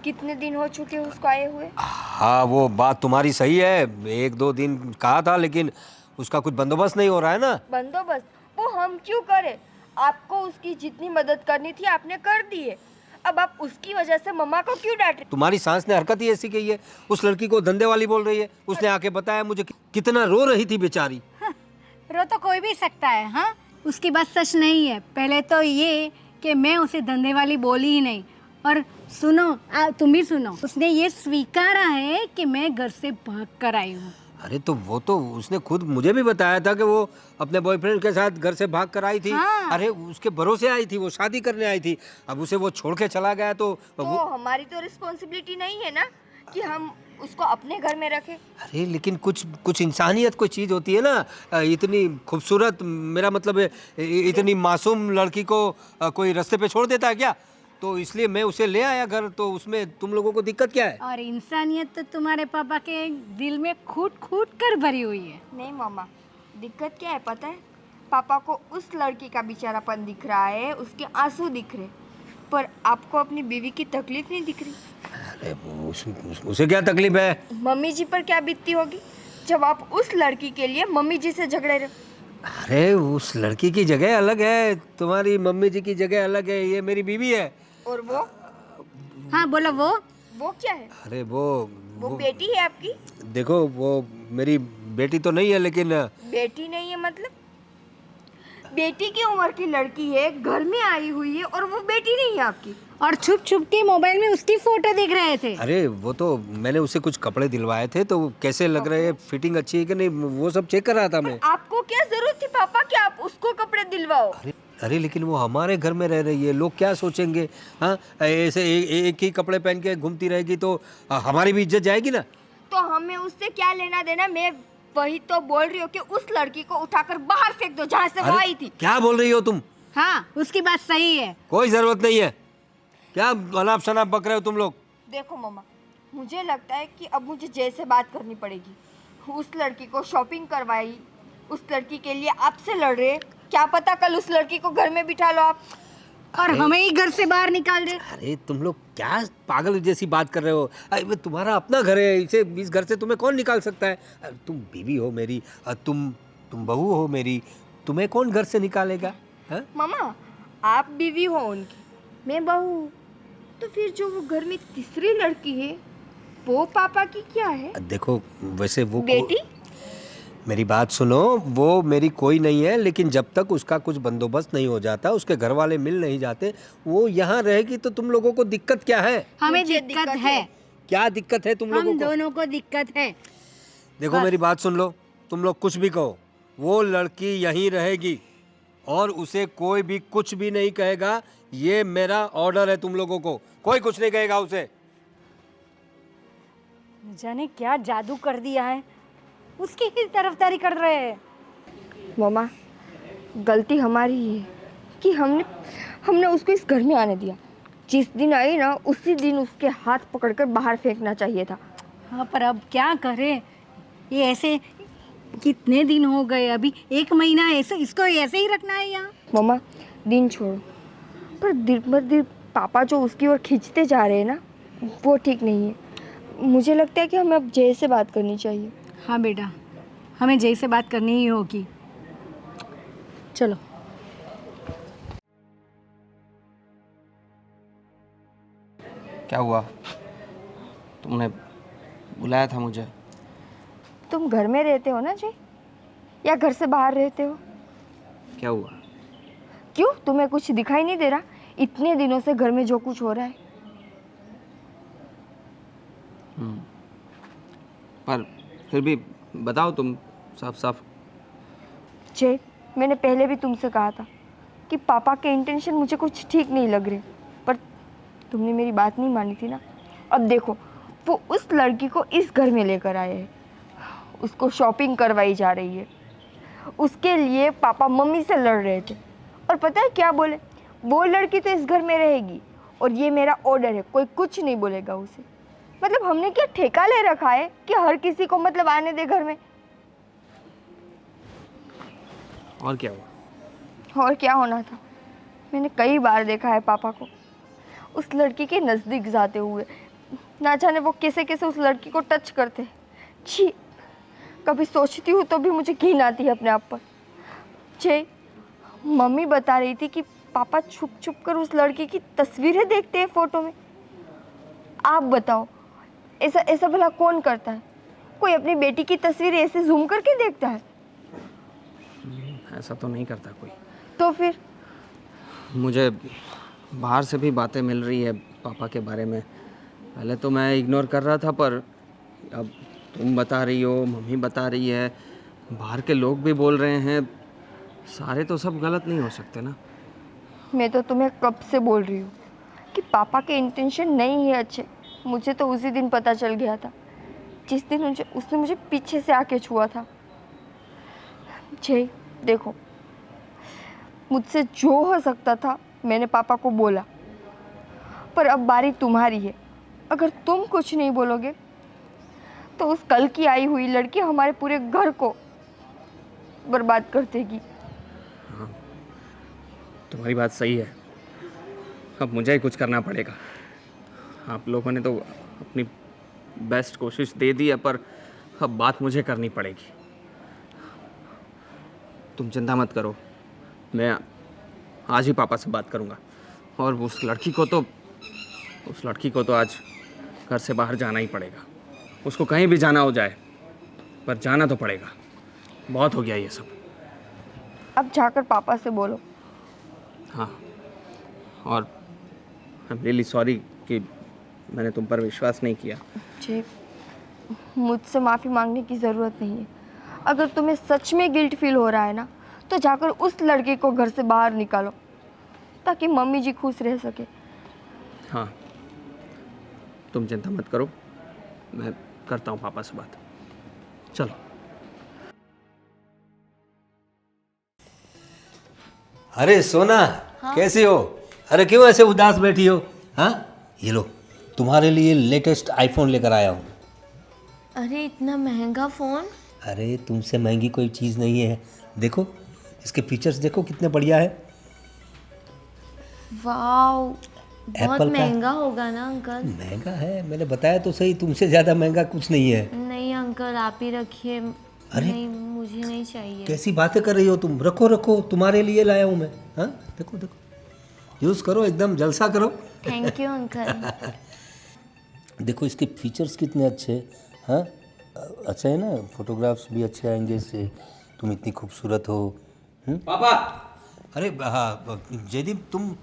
कितने दिन हो चुके उसको आए हुए? हाँ, वो बात तुम्हारी सही है, 1-2 दिन कहा था, लेकिन उसका कुछ बंदोबस्त नहीं हो रहा है ना। बंदोबस्त वो हम क्यों करें? आपको उसकी जितनी मदद करनी थी आपने कर दी है, अब आप उसकी वजह से मम्मा को क्यों डांट रहे? तुम्हारी सास ने हरकत ही ऐसी की है, उस लड़की को धंधे वाली बोल रही है। उसने आके बताया मुझे कितना रो रही थी बेचारी। हाँ, रो तो कोई भी सकता है, हाँ? उसकी बात सच नहीं है। पहले तो ये कि मैं उसे धंधे वाली बोली ही नहीं, और सुनो, तुम भी सुनो, उसने ये स्वीकारा है कि मैं घर से भाग कर आई हूँ। अरे तो वो तो उसने खुद मुझे भी बताया था कि वो अपने बॉयफ्रेंड के साथ घर से भाग कर आई थी। हाँ। अरे उसके भरोसे आई थी, वो शादी करने आई थी, अब उसे वो छोड़ के चला गया तो हमारी तो रिस्पॉन्सिबिलिटी नहीं है ना कि हम उसको अपने घर में रखें? अरे लेकिन कुछ इंसानियत कोई चीज़ होती है ना। इतनी खूबसूरत, मेरा मतलब है इतनी मासूम लड़की को कोई रास्ते पे छोड़ देता है क्या? तो इसलिए मैं उसे ले आया घर, तो उसमें तुम लोगों को दिक्कत क्या है? और इंसानियत तो तुम्हारे पापा के दिल में खूट खूट कर भरी हुई है। नहीं मामा, दिक्कत क्या है पता है? पापा को उस लड़की का बेचारापन दिख रहा है, उसके आंसू दिख रहे, पर आपको अपनी बीवी की तकलीफ नहीं दिख रही। अरे उसे क्या तकलीफ है? मम्मी जी पर क्या बीतती होगी जब आप उस लड़की के लिए मम्मी जी से झगड़े रहे? अरे उस लड़की की जगह अलग है, तुम्हारी मम्मी जी की जगह अलग है, ये मेरी बीवी है। और वो हाँ बोलो वो क्या है? अरे वो बेटी है आपकी? देखो वो मेरी बेटी तो नहीं है, लेकिन बेटी नहीं है मतलब? बेटी की उम्र की लड़की है, घर में आई हुई है, और वो बेटी नहीं है आपकी? और छुप छुप के मोबाइल में उसकी फोटो देख रहे थे। अरे वो तो मैंने उसे कुछ कपड़े दिलवाए थे, तो कैसे लग रहे हैं, फिटिंग अच्छी है कि नहीं, वो सब चेक कर रहा था मैं। आपको क्या जरूरत थी पापा कि आप उसको कपड़े दिलवाओ? अरे लेकिन वो हमारे घर में रह रही है, लोग क्या सोचेंगे? हाँ, ऐसे एक ही कपड़े पहन के घूमती रहेगी तो हमारी भी इज्जत जाएगी ना। तो हमें उससे क्या लेना देना? मैं वही तो बोल रही हूँ कि उस लड़की को उठाकर बाहर फेंक दो जहाँ से वो आई थी। क्या बोल रही हो तुम? हाँ उसकी बात सही है। कोई जरूरत नहीं है। क्या अनाप शनाप बक रहे हो तुम लोग? देखो मम्मा, मुझे लगता है कि अब मुझे जय से बात करनी पड़ेगी। उस लड़की को शॉपिंग करवाई, उस लड़की के लिए आपसे लड़ रहे, क्या पता कल उस लड़की को घर में बिठा लो आप और हमें ही घर से बाहर निकाल दे। अरे तुम लोग क्या पागल जैसी बात कर रहे हो? अरे तुम्हारा अपना घर है, इस घर से तुम्हें कौन निकाल सकता है? तुम बीवी हो मेरी, तुम बहू हो मेरी, तुम्हें कौन घर से निकालेगा? हाँ? मामा, आप बीवी हो उनकी, मैं बहू हूँ, तो फिर जो वो घर में तीसरी लड़की है वो पापा की क्या है? देखो वैसे वो बेटी? मेरी बात सुनो, वो मेरी कोई नहीं है, लेकिन जब तक उसका कुछ बंदोबस्त नहीं हो जाता, उसके घर वाले मिल नहीं जाते, वो यहाँ रहेगी तो तुम लोगों को दिक्कत क्या है? हमें मुझे दिक्कत है। क्या दिक्कत है तुम लोगों हम को? दोनों को दिक्कत है। देखो मेरी बात सुन लो, तुम लोग कुछ भी कहो, वो लड़की यहीं रहेगी और उसे कोई भी कुछ भी नहीं कहेगा। ये मेरा ऑर्डर है तुम लोगों को, कोई कुछ नहीं कहेगा उसे। जाने क्या जादू कर दिया है, उसकी ही तरफदारी कर रहे हैं। मामा, गलती हमारी ही है कि हमने उसको इस घर में आने दिया। जिस दिन आई ना, उसी दिन उसके हाथ पकड़कर बाहर फेंकना चाहिए था। हाँ पर अब क्या करें, ये ऐसे कितने दिन हो गए, अभी 1 महीना ऐसे इसको ऐसे ही रखना है यहाँ। मामा, दिन छोड़ो, पर दिन बर दिन पापा जो उसकी ओर खींचते जा रहे हैं ना, वो ठीक नहीं है। मुझे लगता है कि हमें अब जय से बात करनी चाहिए। हाँ बेटा, हमें जय से बात करनी ही होगी। चलो। क्या हुआ? तुमने बुलाया था मुझे? तुम घर में रहते हो ना जय, या घर से बाहर रहते हो? क्या हुआ? क्यों, तुम्हें कुछ दिखाई नहीं दे रहा? इतने दिनों से घर में जो कुछ हो रहा है। पर फिर भी बताओ तुम साफ साफ। जय, मैंने पहले भी तुमसे कहा था कि पापा के इंटेंशन मुझे कुछ ठीक नहीं लग रहे, पर तुमने मेरी बात नहीं मानी थी ना। अब देखो, वो उस लड़की को इस घर में लेकर आए हैं, उसको शॉपिंग करवाई जा रही है, उसके लिए पापा मम्मी से लड़ रहे थे, और पता है क्या बोले? वो लड़की तो इस घर में रहेगी और ये मेरा ऑर्डर है, कोई कुछ नहीं बोलेगा उसे। मतलब हमने क्या ठेका ले रखा है कि हर किसी को मतलब आने दे घर में? और क्या हुआ? और क्या होना था? मैंने कई बार देखा है पापा को उस लड़की के नज़दीक जाते हुए, ना जाने वो कैसे कैसे उस लड़की को टच करते हैं। छी, कभी सोचती हूँ तो भी मुझे घिन आती है अपने आप पर। जय, मम्मी बता रही थी कि पापा छुप छुप कर उस लड़की की तस्वीरें देखते हैं फ़ोटो में। आप बताओ, ऐसा ऐसा भला कौन करता है? कोई अपनी बेटी की तस्वीर ऐसे जूम करके देखता है? ऐसा तो नहीं करता कोई। तो फिर? मुझे बाहर से भी बातें मिल रही है पापा के बारे में। पहले तो मैं इग्नोर कर रहा था, पर अब तुम बता रही हो, मम्मी बता रही है, बाहर के लोग भी बोल रहे हैं, सारे तो सब गलत नहीं हो सकते ना। मैं तो तुम्हें कब से बोल रही हूँ कि पापा के इंटेंशन नहीं है अच्छे। मुझे तो उसी दिन पता चल गया था जिस दिन उसने मुझे पीछे से आके छुआ था। जय, देखो, मुझसे जो हो सकता था मैंने पापा को बोला, पर अब बारी तुम्हारी है। अगर तुम कुछ नहीं बोलोगे तो उस कल की आई हुई लड़की हमारे पूरे घर को बर्बाद कर देगी। हाँ, तुम्हारी बात सही है। अब मुझे ही कुछ करना पड़ेगा। आप लोगों ने तो अपनी बेस्ट कोशिश दे दी है, पर अब बात मुझे करनी पड़ेगी। तुम चिंता मत करो, मैं आज ही पापा से बात करूँगा। और उस लड़की को तो आज घर से बाहर जाना ही पड़ेगा। उसको कहीं भी जाना हो जाए, पर जाना तो पड़ेगा। बहुत हो गया ये सब। अब जाकर पापा से बोलो। हाँ, और आई एम रियली सॉरी कि मैंने तुम पर विश्वास नहीं किया। जी, मुझसे माफ़ी मांगने की ज़रूरत नहीं है। अगर तुम्हें सच में गिल्ट फील हो रहा है ना, तो जाकर उस लड़के को घर से बाहर निकालो, ताकि मम्मी जी खुश रह सके। हाँ, तुम चिंता मत करो, मैं करता हूँ पापा से बात। चलो। अरे सोना, कैसी हो? अरे क्यों ऐसे उदास बैठी हो? हाँ, ये लो, तुम्हारे लिए लेटेस्ट आईफोन लेकर आया हूँ। अरे इतना महंगा फ़ोन? अरे तुमसे महंगी कोई चीज़ नहीं है। देखो इसके फीचर्स, देखो कितने बढ़िया है। वाओ, बहुत Apple का- महंगा होगा ना अंकल? महंगा है, मैंने बताया तो सही, तुमसे ज़्यादा महंगा कुछ नहीं है। नहीं अंकल, आप ही रखिए। अरे! नहीं, मुझे नहीं चाहिए। कैसी बातें कर रही हो तुम? रखो रखो, तुम्हारे लिए लाया हूँ मैं। हाँ, देखो देखो, यूज़ करो, एकदम जलसा करो। Thank you uncle. देखो इसके फीचर्स कितने अच्छे हैं। हाँ, अच्छा है ना, फोटोग्राफ्स भी अच्छे आएंगे इससे। तुम इतनी खूबसूरत हो। पापा! अरे हाँ जयदीप, तुम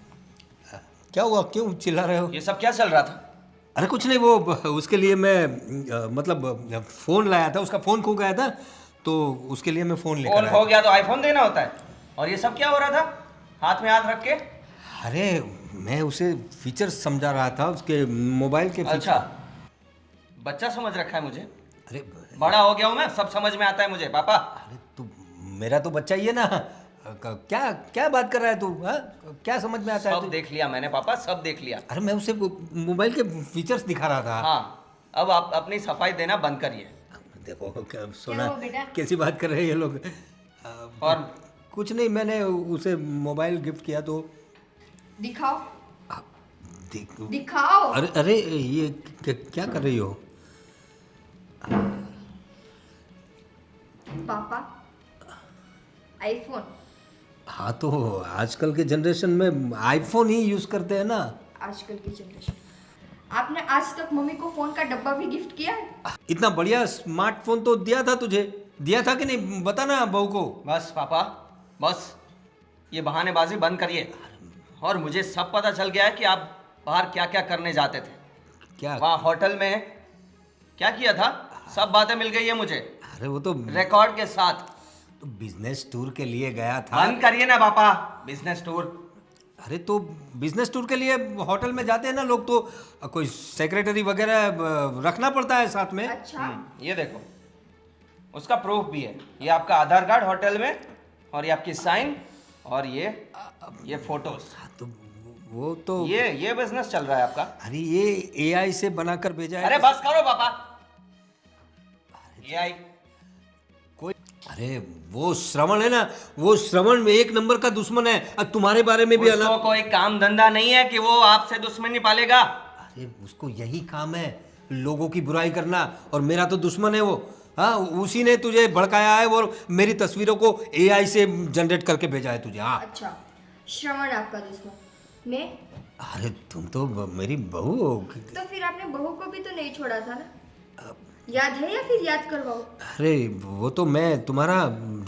क्या हुआ, क्यों चिल्ला रहे हो? ये सब क्या चल रहा था? अरे कुछ नहीं, वो उसके लिए मैं मतलब फ़ोन लाया था, उसका फ़ोन खो गया था, तो उसके लिए मैं फ़ोन लेकर फोन आया। खो गया तो आईफोन देना होता है। और ये सब क्या हो रहा था, हाथ में हाथ रख के? अरे मैं उसे फीचर्स समझा रहा था, उसके मोबाइल के फीचर। अच्छा, बच्चा समझ रखा है मुझे। अरे बड़ा हो गया हूँ मैं, सब समझ में आता है मुझे पापा। अरे तू मेरा तो बच्चा ही है ना। क्या क्या बात कर रहा है तू? हाँ, क्या समझ में आता है सब तू? देख लिया मैंने पापा, सब देख लिया। अरे मैं उसे मोबाइल के फीचर्स दिखा रहा था। हाँ, अब आप अपनी सफाई देना बंद करिए। देखो सोना, हुआ बेटा? कैसी बात कर रहे हैं ये लोग। और कुछ नहीं, मैंने उसे मोबाइल गिफ्ट किया तो दिखाओ, देख। दिखाओ। अरे अरे ये क्या कर रही हो? पापा, आईफोन। हाँ तो आजकल के जनरेशन में आईफोन ही यूज करते हैं ना। आजकल की जनरेशन। आपने आज तक मम्मी को फोन का डब्बा भी गिफ्ट किया है? इतना बढ़िया स्मार्टफोन तो दिया था तुझे, दिया था कि नहीं? बता ना बहू को। बस पापा, बस ये बहानेबाजी बंद करिए। और मुझे सब पता चल गया है कि आप बाहर क्या क्या करने जाते थे। क्या? वहाँ होटल में क्या किया था, सब बातें मिल गई है मुझे, अरे वो तो रिकॉर्ड के साथ। बिजनेस टूर के लिए गया था। बंद करिए ना पापा, बिजनेस टूर। अरे तो बिजनेस टूर के लिए होटल में जाते हैं ना लोग, तो कोई सेक्रेटरी वगैरह रखना पड़ता है साथ में। अच्छा, ये देखो, उसका प्रूफ भी है। ये आपका आधार कार्ड होटल में, और ये आपकी साइन, और ये फोटोज। तो वो तो ये बिजनेस चल रहा है आपका। अरे ये एआई से बनाकर भेजा है। अरे बस करो पापा, ये आई। कोई अरे वो श्रवण है ना, वो श्रवण में एक नंबर का दुश्मन है। अब तुम्हारे बारे में भी उसको कोई काम धंधा नहीं है कि वो आपसे दुश्मनी पालेगा। अरे उसको यही काम है, लोगों की बुराई करना, और मेरा तो दुश्मन है वो। हाँ, उसी ने तुझे भड़काया है और मेरी तस्वीरों को एआई से जनरेट करके भेजा है तुझे। हाँ, अच्छा, श्रवण आपका दुश्मन, मैं? अरे तुम तो मेरी बहू हो। तो फिर आपने बहू को भी तो नहीं छोड़ा था ना? याद है या फिर याद करवाओ? अरे वो तो मैं तुम्हारा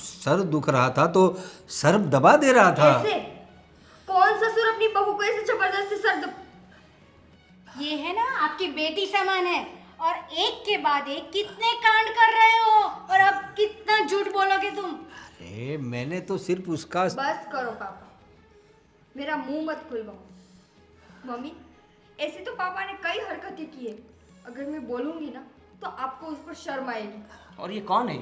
सर दुख रहा था तो सर दबा दे रहा था। ऐसे? कौन ससुर अपनी बहू को ऐसे जबरदस्ती ये है ना आपकी बेटी समान है, और एक के बाद एक कितने कांड कर रहे हो, और अब कितना झूठ बोलोगे तुम? अरे मैंने तो सिर्फ उसका। बस करो पापा, मेरा मुंह मत खुलवाओ। मम्मी, ऐसे तो पापा ने कई हरकतें की है, अगर मैं बोलूंगी ना तो आपको उस पर शर्म आएगी। और ये कौन है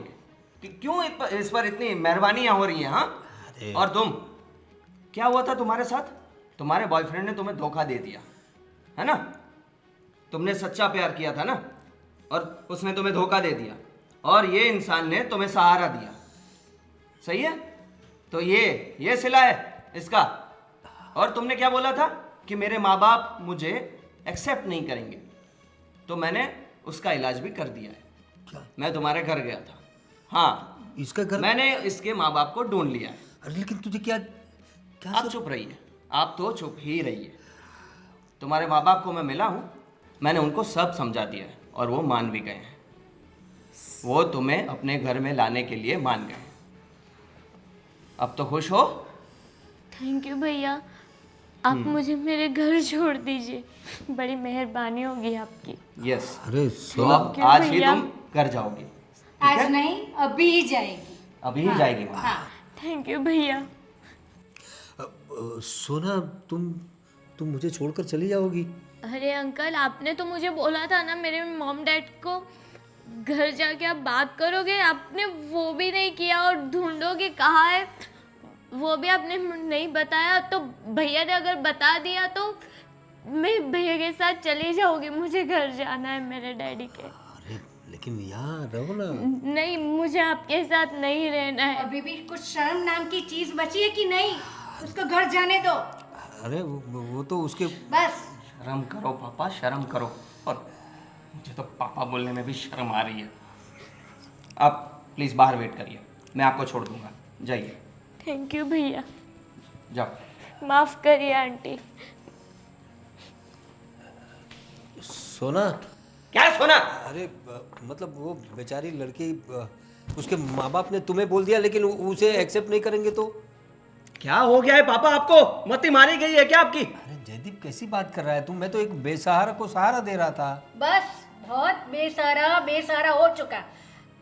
कि क्यों इस पर इतनी मेहरबानियां हो रही हैं? हाँ, और तुम, क्या हुआ था तुम्हारे साथ? तुम्हारे बॉयफ्रेंड ने तुम्हें धोखा दे दिया है ना? तुमने सच्चा प्यार किया था ना, और उसने तुम्हें धोखा दे दिया, और ये इंसान ने तुम्हें सहारा दिया। सही है? तो ये सिला है इसका। और तुमने क्या बोला था कि मेरे माँ बाप मुझे एक्सेप्ट नहीं करेंगे, तो मैंने उसका इलाज भी कर दिया है। क्या? मैं तुम्हारे घर गया था। हाँ, इसका घर मैंने इसके माँ बाप को ढूंढ लिया है। अरे लेकिन तुझे क्या क्या आप चुप रहिए, आप तो चुप ही रहिए। तुम्हारे माँ बाप को मैं मिला हूँ, मैंने उनको सब समझा दिया है और वो मान भी गए हैं। वो तुम्हें अपने घर में लाने के लिए मान गए। अब तो खुश हो? थैंक यू भैया, आप मुझे मेरे घर छोड़ दीजिए, बड़ी मेहरबानी होगी आपकी। यस। अरे तो सोना अब आज ही भैया। तुम घर जाओगी। आज नहीं, अभी ही जाएगी। अभी ही जाएगी माँ। हाँ। थैंक यू भैया। सोना तुम मुझे छोड़कर चली जाओगी? अरे अंकल, आपने तो मुझे बोला था ना मेरे मॉम डैड को घर जाके आप बात करोगे, आपने वो भी नहीं किया और ढूंढोगे कहाँ है वो भी आपने नहीं बताया। तो भैया ने अगर बता दिया तो मैं भैया के साथ चली जाऊंगी, मुझे घर जाना है मेरे डैडी के। अरे लेकिन यहाँ रहो ना। नहीं, मुझे आपके साथ नहीं रहना है। अभी भी कुछ शर्म नाम की चीज बची है कि नहीं? उसको घर जाने दो अरे वो तो उसके बस। शर्म करो पापा, शर्म करो। और मुझे तो पापा बोलने में भी शर्म आ रही है। आप प्लीज़ बाहर वेट करिए, मैं आपको छोड़ दूंगा। जाइए। थैंक यू भैया। जाओ। माफ़ करिए आंटी। सोना। क्या सोना? अरे मतलब वो बेचारी लड़की उसके माँ बाप ने तुम्हें बोल दिया लेकिन उसे एक्सेप्ट नहीं करेंगे तो? क्या हो गया है पापा आपको? मती मारी गई है क्या आपकी? अरे जयदीप कैसी बात कर रहा है तुम? मैं तो एक बेसहारा को सहारा दे रहा था। बस बहुत बेसहारा हो चुका।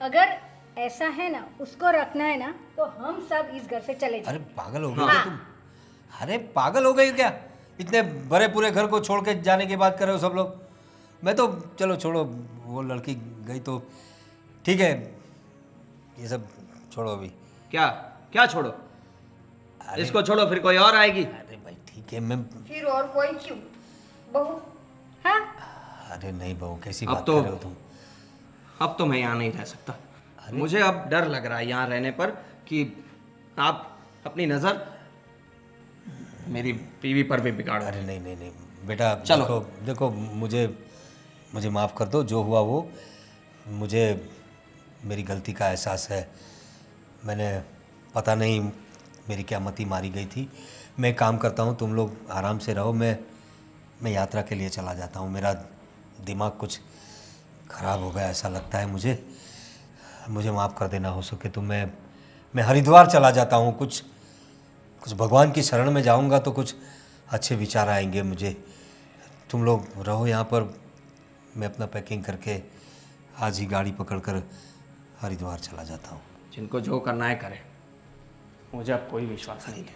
अगर ऐसा है ना, उसको रखना है ना, तो हम सब इस घर से चले जाए। अरे पागल हो गए क्या तुम? अरे पागल हो गए क्या? इतने बड़े पूरे घर को छोड़ के जाने की बात कर रहे हो सब लोग? मैं तो चलो छोड़ो, वो लड़की गई तो ठीक है, ये सब छोड़ो अभी। क्या क्या छोड़ो? इसको छोड़ो, फिर कोई और आएगी। अरे भाई ठीक है, मैं फिर और कोई क्यों? बहू। हाँ, अरे नहीं बहू, कैसी अब बात तो- कर रहे हो तुम? अब तो मैं यहाँ नहीं रह सकता। मुझे अब डर लग रहा है यहाँ रहने पर कि आप अपनी नज़र मेरी बीवी पर भी बिगाड़। अरे नहीं नहीं नहीं बेटा, चलो। देखो मुझे माफ़ कर दो, जो हुआ वो मुझे मेरी गलती का एहसास है। मैंने पता नहीं मेरी क्या मति मारी गई थी। मैं एक काम करता हूँ, तुम लोग आराम से रहो, मैं यात्रा के लिए चला जाता हूँ। मेरा दिमाग कुछ ख़राब हो गया ऐसा लगता है मुझे माफ़ कर देना हो सके तो। मैं हरिद्वार चला जाता हूँ, कुछ भगवान की शरण में जाऊँगा तो कुछ अच्छे विचार आएंगे मुझे। तुम लोग रहो यहाँ पर, मैं अपना पैकिंग करके आज ही गाड़ी पकड़कर हरिद्वार चला जाता हूँ। जिनको जो करना है करें, मुझे अब कोई विश्वास नहीं है।